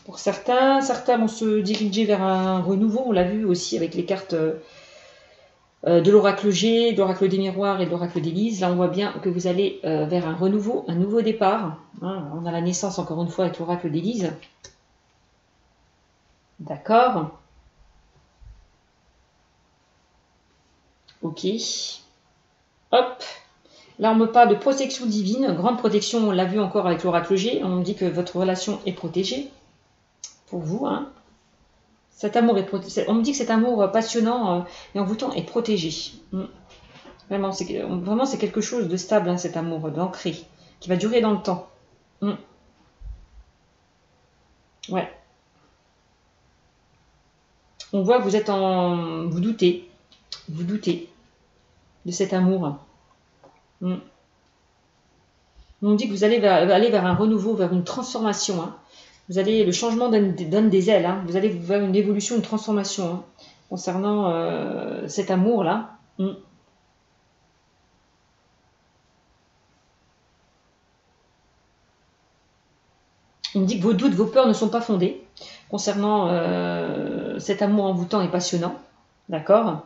Pour certains vont se diriger vers un renouveau. On l'a vu aussi avec les cartes de l'oracle G, de l'oracle des miroirs et de l'oracle d'Élise. Là, on voit bien que vous allez vers un renouveau, un nouveau départ. Hein, on a la naissance, encore une fois, avec l'oracle d'Élise. D'accord. Ok. Hop. Là, on me parle de protection divine. Grande protection, on l'a vu encore avec l'oracle G. On me dit que votre relation est protégée. Pour vous, hein. Cet amour est protégé. On me dit que cet amour passionnant et envoûtant est protégé. Vraiment, c'est quelque chose de stable, hein, cet amour, d'ancré, qui va durer dans le temps. Ouais. On voit que vous êtes vous doutez de cet amour. On dit que vous allez aller vers un renouveau, vers une transformation. Hein. Le changement donne des ailes. Hein. Vous allez vers une évolution, une transformation hein, concernant cet amour-là. On me dit que vos doutes, vos peurs ne sont pas fondés concernant cet amour envoûtant et passionnant. D'accord ?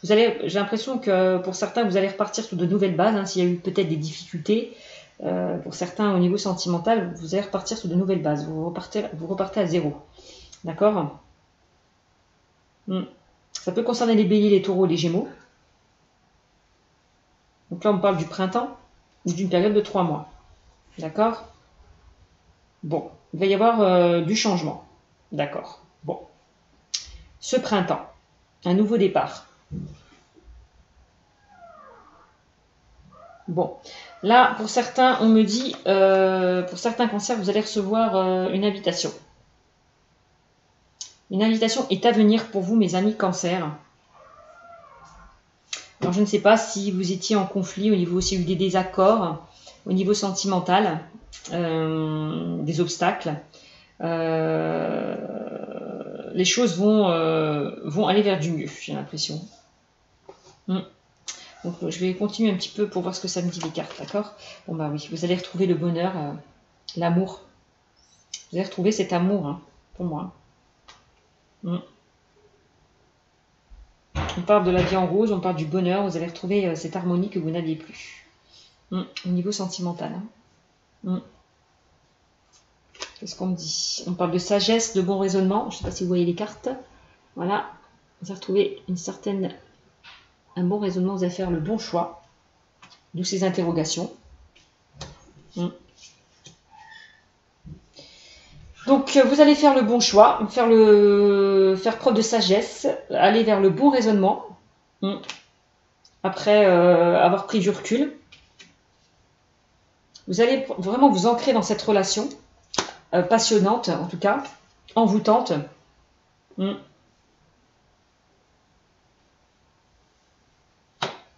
J'ai l'impression que pour certains, vous allez repartir sur de nouvelles bases. Hein, s'il y a eu peut-être des difficultés, pour certains au niveau sentimental, vous allez repartir sur de nouvelles bases. Vous repartez à zéro. D'accord ? Ça peut concerner les béliers, les taureaux, les gémeaux. Donc là, on parle du printemps ou d'une période de 3 mois. D'accord ? Bon, il va y avoir du changement. D'accord. Bon. Ce printemps, un nouveau départ. Bon. Là, pour certains, on me dit, pour certains cancers, vous allez recevoir une invitation. Une invitation est à venir pour vous, mes amis cancers. Alors, je ne sais pas si vous étiez en conflit au niveau, s'il y a eu des désaccords, au niveau sentimental, des obstacles. les choses vont aller vers du mieux, j'ai l'impression. Donc je vais continuer un petit peu pour voir ce que ça me dit les cartes, d'accord? Bon bah oui, vous allez retrouver le bonheur, l'amour. Vous allez retrouver cet amour, hein, pour moi. On parle de la vie en rose, on parle du bonheur, vous allez retrouver cette harmonie que vous n'aviez plus. Au niveau sentimental. Hein. Qu'est-ce qu'on me dit? On parle de sagesse, de bon raisonnement. Je ne sais pas si vous voyez les cartes. Voilà. Vous allez retrouver un bon raisonnement, vous allez faire le bon choix. D'où ces interrogations. Donc, vous allez faire le bon choix, faire preuve de sagesse, aller vers le bon raisonnement. Après avoir pris du recul. Vous allez vraiment vous ancrer dans cette relation, passionnante en tout cas, envoûtante.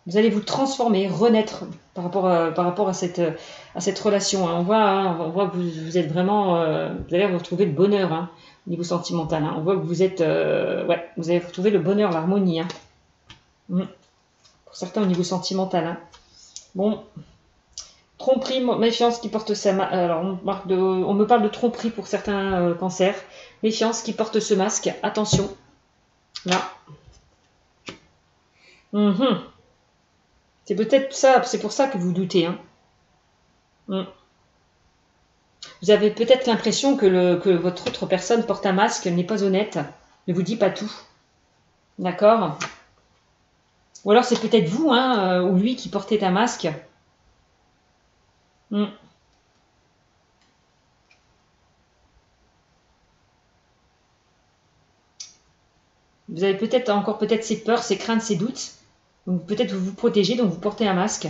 Vous allez vous transformer, renaître par rapport à cette relation. Hein. On voit que vous êtes vraiment, vous allez vous retrouver le bonheur, hein, au niveau sentimental. Hein. On voit que vous êtes, vous allez retrouver le bonheur, l'harmonie. Hein. Pour certains au niveau sentimental. Hein. Bon, tromperie, méfiance qui porte sa masque. Alors on me parle de tromperie pour certains cancers. Méfiance qui porte ce masque. Attention. Là. C'est peut-être ça, c'est pour ça que vous doutez. Hein. Vous avez peut-être l'impression que votre autre personne porte un masque, n'est pas honnête, ne vous dit pas tout. D'accord? Ou alors c'est peut-être vous, hein, ou lui qui portait un masque. Vous avez peut-être encore ses peurs, ses craintes, ses doutes. Donc peut-être vous vous protégez, donc vous portez un masque.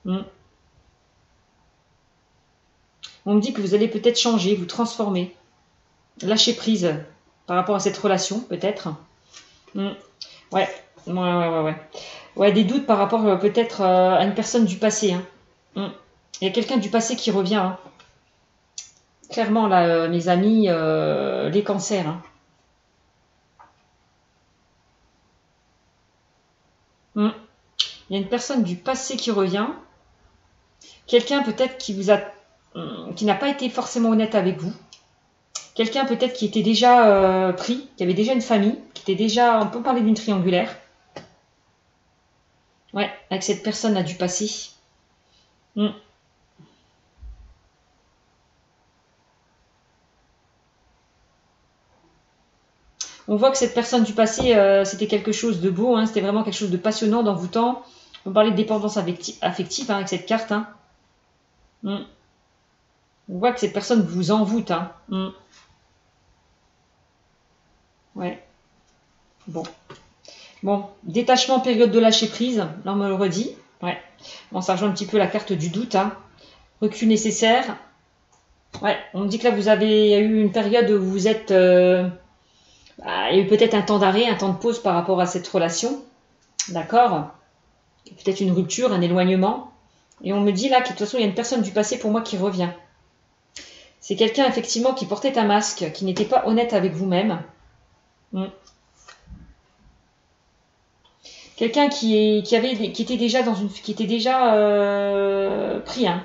On me dit que vous allez peut-être changer, vous transformer. Lâcher prise par rapport à cette relation, peut-être. Ouais, des doutes par rapport peut-être à une personne du passé. Hein. Il y a quelqu'un du passé qui revient. Hein. Clairement, là, mes amis, les cancers. Hein. Il y a une personne du passé qui revient. Quelqu'un peut-être qui n'a pas été forcément honnête avec vous. Quelqu'un peut-être qui était déjà pris, qui avait déjà une famille, qui était déjà, on peut parler d'une triangulaire. Ouais, avec cette personne-là du passé. On voit que cette personne du passé, c'était quelque chose de beau, hein, c'était vraiment quelque chose de passionnant, d'envoûtant. On parlait de dépendance affective hein, avec cette carte. Hein. On voit que cette personne vous envoûte. Hein. Ouais. Bon, détachement, période de lâcher prise. Là, on me le redit. Ouais. Bon, ça rejoint un petit peu la carte du doute. Hein. Recul nécessaire. Ouais, on me dit que là, il y a eu une période où vous êtes... il y a eu peut-être un temps d'arrêt, un temps de pause par rapport à cette relation. D'accord? Peut-être une rupture, un éloignement. Et on me dit là que de toute façon, il y a une personne du passé pour moi qui revient. C'est quelqu'un effectivement qui portait un masque, qui n'était pas honnête avec vous-même. Quelqu'un qui était déjà pris, hein,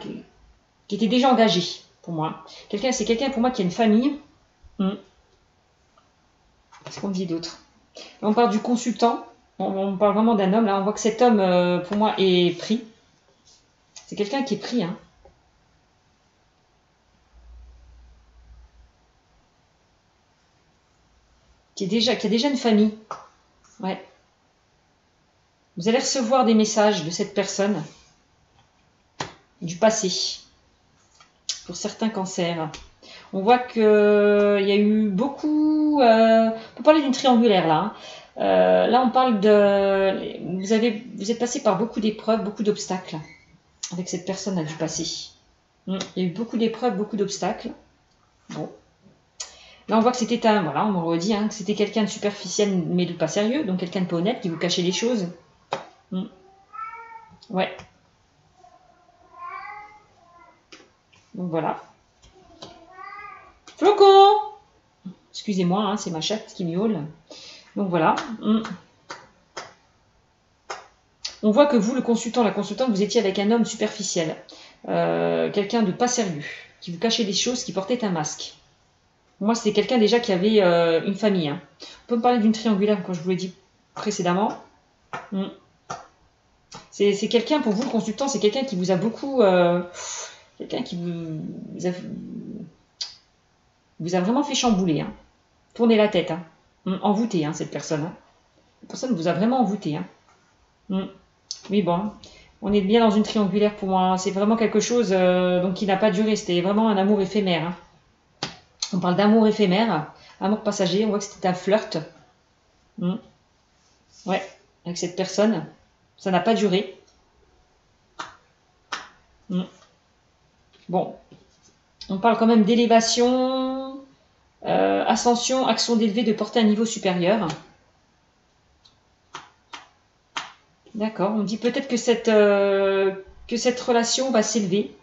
qui était déjà engagé pour moi. C'est quelqu'un pour moi qui a une famille. Qu'est-ce qu'on me dit d'autre? On parle du consultant. On parle vraiment d'un homme. Là, on voit que cet homme, pour moi, est pris. C'est quelqu'un qui est pris. Hein. Qui a déjà une famille. Ouais. Vous allez recevoir des messages de cette personne du passé. Pour certains cancers. On voit qu'il y a eu beaucoup... on peut parler d'une triangulaire là. Hein. Là, on parle de... Vous êtes passé par beaucoup d'épreuves, beaucoup d'obstacles avec cette personne-là du passé. Il y a eu beaucoup d'épreuves, beaucoup d'obstacles. Bon. Là, on voit que c'était voilà, on me redit, hein, que c'était quelqu'un de superficiel, mais de pas sérieux, donc quelqu'un de pas honnête, qui vous cachait les choses. Ouais. Donc voilà. Flocon! Excusez-moi, hein, c'est ma chatte qui miaule. Donc voilà. On voit que vous, le consultant, la consultante, vous étiez avec un homme superficiel. Quelqu'un de pas sérieux, qui vous cachait des choses, qui portait un masque. Moi, c'était quelqu'un déjà qui avait une famille. Hein. On peut me parler d'une triangulaire, comme je vous l'ai dit précédemment. C'est quelqu'un, pour vous, le consultant, c'est quelqu'un qui vous a beaucoup... quelqu'un qui vous a vraiment fait chambouler. Hein. Tourner la tête. Hein. Envoûté, hein, cette personne. Hein. La personne vous a vraiment envoûté. Hein. Oui, bon. On est bien dans une triangulaire pour moi. C'est vraiment quelque chose donc, qui n'a pas duré. C'était vraiment un amour éphémère. Hein. On parle d'amour éphémère, amour passager. On voit que c'était un flirt. Ouais, avec cette personne. Ça n'a pas duré. Bon. On parle quand même d'élévation, ascension, action d'élever, de porter à un niveau supérieur. D'accord. On dit peut-être que cette relation va s'élever,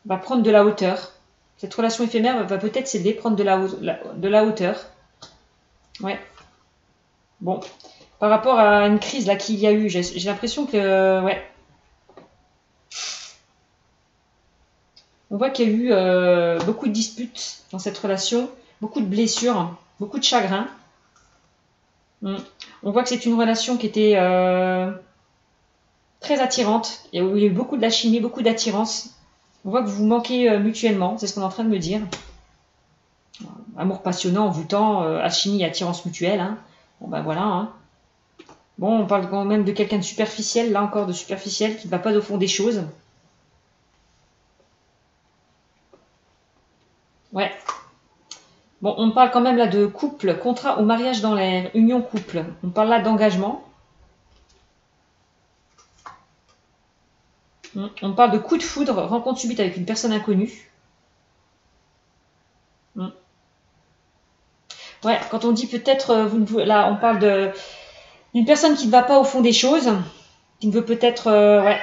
va prendre de la hauteur. Cette relation éphémère va peut-être s'élever, prendre de la hauteur. Ouais. Bon. Par rapport à une crise là qu'il y a eu, j'ai l'impression que... Ouais. On voit qu'il y a eu beaucoup de disputes dans cette relation, beaucoup de blessures, beaucoup de chagrin. On voit que c'est une relation qui était très attirante, et où il y a eu beaucoup d'alchimie, beaucoup d'attirance. On voit que vous vous manquez mutuellement, c'est ce qu'on est en train de me dire. Amour passionnant, envoûtant, alchimie et attirance mutuelle. Hein. Bon ben voilà. Hein. Bon, on parle quand même de quelqu'un de superficiel, là encore de superficiel, qui ne va pas au fond des choses. Ouais. Bon, on parle quand même là de couple, contrat ou mariage dans l'air, union couple. On parle là d'engagement. On parle de coup de foudre, rencontre subite avec une personne inconnue. Ouais, quand on dit peut-être, là, on parle d'une personne qui ne va pas au fond des choses, qui ne veut peut-être, ouais,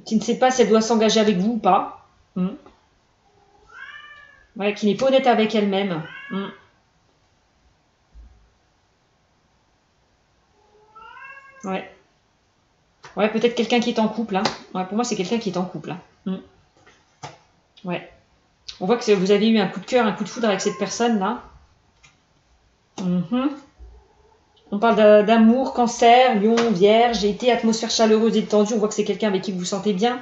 qui ne sait pas si elle doit s'engager avec vous ou pas, ouais, qui n'est pas honnête avec elle-même. Ouais. Ouais, peut-être quelqu'un qui est en couple. Hein. Ouais, pour moi, c'est quelqu'un qui est en couple. Hein. Ouais. On voit que vous avez eu un coup de cœur, un coup de foudre avec cette personne-là. On parle d'amour, cancer, lion, vierge, été, atmosphère chaleureuse et tendue. On voit que c'est quelqu'un avec qui vous vous sentez bien.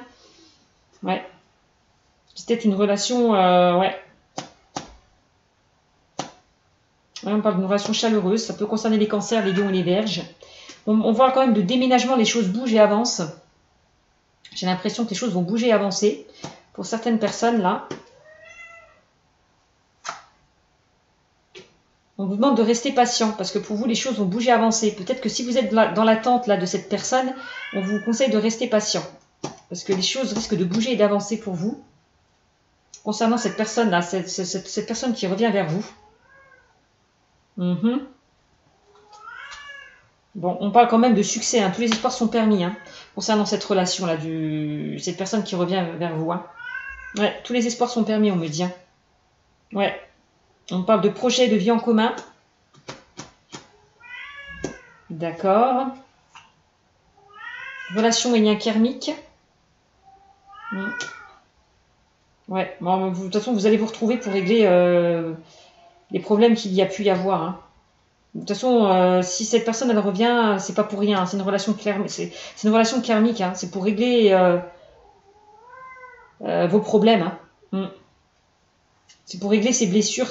Ouais. C'est peut-être une relation... ouais. Ouais, on parle d'une relation chaleureuse. Ça peut concerner les cancers, les lions et les vierges. On voit quand même de déménagement, les choses bougent et avancent. J'ai l'impression que les choses vont bouger et avancer. Pour certaines personnes, là. On vous demande de rester patient, parce que pour vous, les choses vont bouger et avancer. Peut-être que si vous êtes dans l'attente là de cette personne, on vous conseille de rester patient. Parce que les choses risquent de bouger et d'avancer pour vous. Concernant cette personne-là, cette personne qui revient vers vous. Bon, on parle quand même de succès, hein. Tous les espoirs sont permis, hein, concernant cette relation-là, cette personne qui revient vers vous. Hein. Ouais, tous les espoirs sont permis, on me dit. Hein. Ouais, on parle de projet de vie en commun. D'accord. Relation et lien karmique. Ouais, bon, de toute façon, vous allez vous retrouver pour régler les problèmes qu'il y a pu y avoir. Hein. De toute façon, si cette personne elle revient, c'est pas pour rien. C'est une relation c'est une relation karmique. Hein. C'est pour régler vos problèmes. Hein. C'est pour régler ses blessures,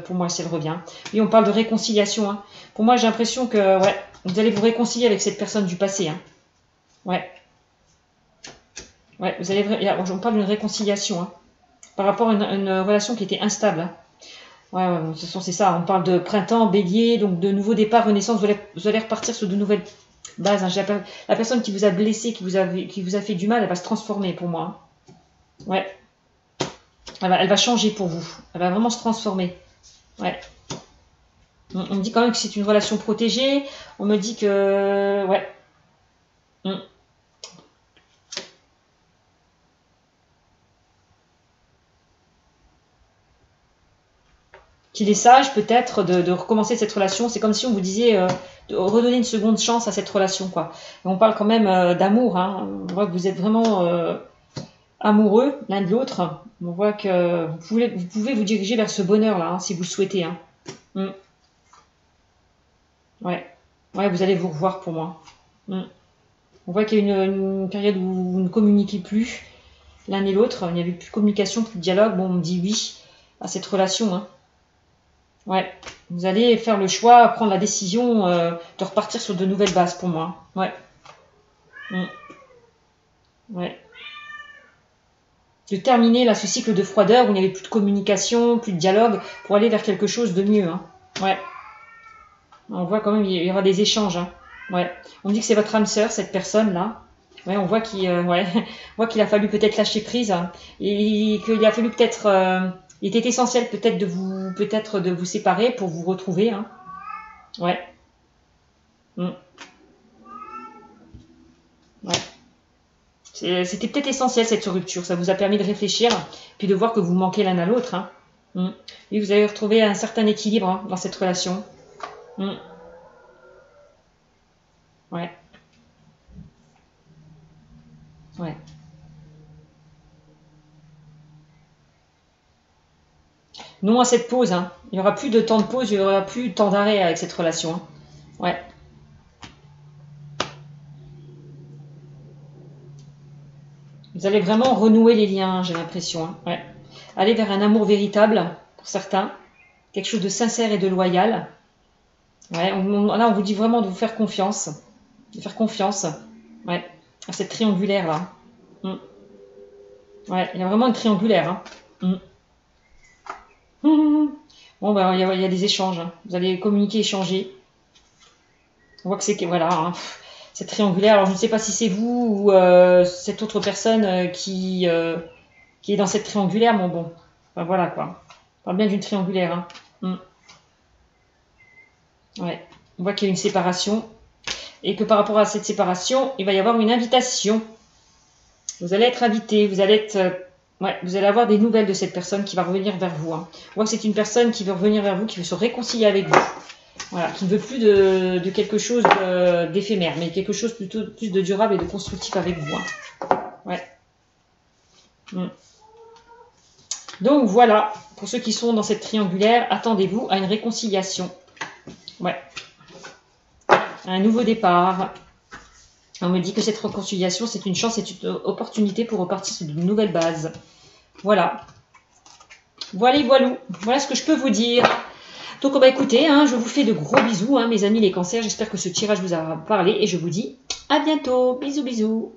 pour moi, si elle revient. Oui, on parle de réconciliation. Hein. Pour moi, j'ai l'impression que ouais, vous allez vous réconcilier avec cette personne du passé. Hein. Ouais. Ouais, on parle d'une réconciliation. Hein. Par rapport à une relation qui était instable. Hein. Ouais, de toute façon, c'est ça. On parle de printemps, bélier, donc de nouveau départ, renaissance. Vous allez repartir sur de nouvelles bases. Hein. La personne qui vous a blessé, qui vous a fait du mal, elle va se transformer pour moi. Hein. Ouais. Elle va changer pour vous. Elle va vraiment se transformer. Ouais. On me dit quand même que c'est une relation protégée. On me dit que... Ouais. qu'il est sage peut-être de recommencer cette relation. C'est comme si on vous disait de redonner une seconde chance à cette relation, quoi. Et on parle quand même d'amour, hein. On voit que vous êtes vraiment amoureux l'un de l'autre. On voit que vous pouvez vous diriger vers ce bonheur-là, hein, si vous le souhaitez. Hein. Ouais. Ouais, vous allez vous revoir pour moi. On voit qu'il y a une période où vous ne communiquez plus l'un et l'autre. Il n'y avait plus de communication, plus de dialogue. Bon, on me dit oui à cette relation. Hein. Ouais. Vous allez faire le choix, prendre la décision de repartir sur de nouvelles bases pour moi. Ouais. Ouais. De terminer là ce cycle de froideur où il n'y avait plus de communication, plus de dialogue, pour aller vers quelque chose de mieux. Hein. Ouais. On voit quand même il y aura des échanges. Hein. Ouais. On me dit que c'est votre âme sœur, cette personne-là. Ouais, on voit qu'il a fallu peut-être lâcher prise. Hein, et qu'il a fallu peut-être... il était essentiel peut-être de vous séparer pour vous retrouver. Hein. Ouais. Ouais. C'était peut-être essentiel cette rupture. Ça vous a permis de réfléchir, puis de voir que vous manquez l'un à l'autre. Hein. Et vous avez retrouvé un certain équilibre hein, dans cette relation. Ouais. Ouais. Non à cette pause. Hein. Il n'y aura plus de temps de pause, il n'y aura plus de temps d'arrêt avec cette relation. Hein. Ouais. Vous allez vraiment renouer les liens, j'ai l'impression. Hein. Ouais. Aller vers un amour véritable, pour certains. Quelque chose de sincère et de loyal. Ouais, là, on vous dit vraiment de vous faire confiance. De faire confiance. Ouais. À cette triangulaire, là. Ouais, il y a vraiment une triangulaire. Hein. Bon, ben, il y a des échanges. Hein. Vous allez communiquer, échanger. On voit que c'est... Voilà. Hein. Cette triangulaire. Alors, je ne sais pas si c'est vous ou cette autre personne qui est dans cette triangulaire. Mais bon, ben, voilà, quoi. On parle bien d'une triangulaire. Hein. Ouais. On voit qu'il y a une séparation. Et que par rapport à cette séparation, il va y avoir une invitation. Vous allez être invité. Vous allez avoir des nouvelles de cette personne qui va revenir vers vous. Hein. On voit que c'est une personne qui veut revenir vers vous, qui veut se réconcilier avec vous. Voilà, qui ne veut plus de quelque chose d'éphémère, mais quelque chose plutôt plus de durable et de constructif avec vous. Hein. Ouais. Donc voilà, pour ceux qui sont dans cette triangulaire, attendez-vous à une réconciliation. Ouais. Un nouveau départ. On me dit que cette réconciliation, c'est une chance, c'est une opportunité pour repartir sur de nouvelles bases. Voilà. Voilà ce que je peux vous dire. Donc, bah, écoutez, hein, je vous fais de gros bisous, hein, mes amis les cancers. J'espère que ce tirage vous a parlé et je vous dis à bientôt. Bisous, bisous.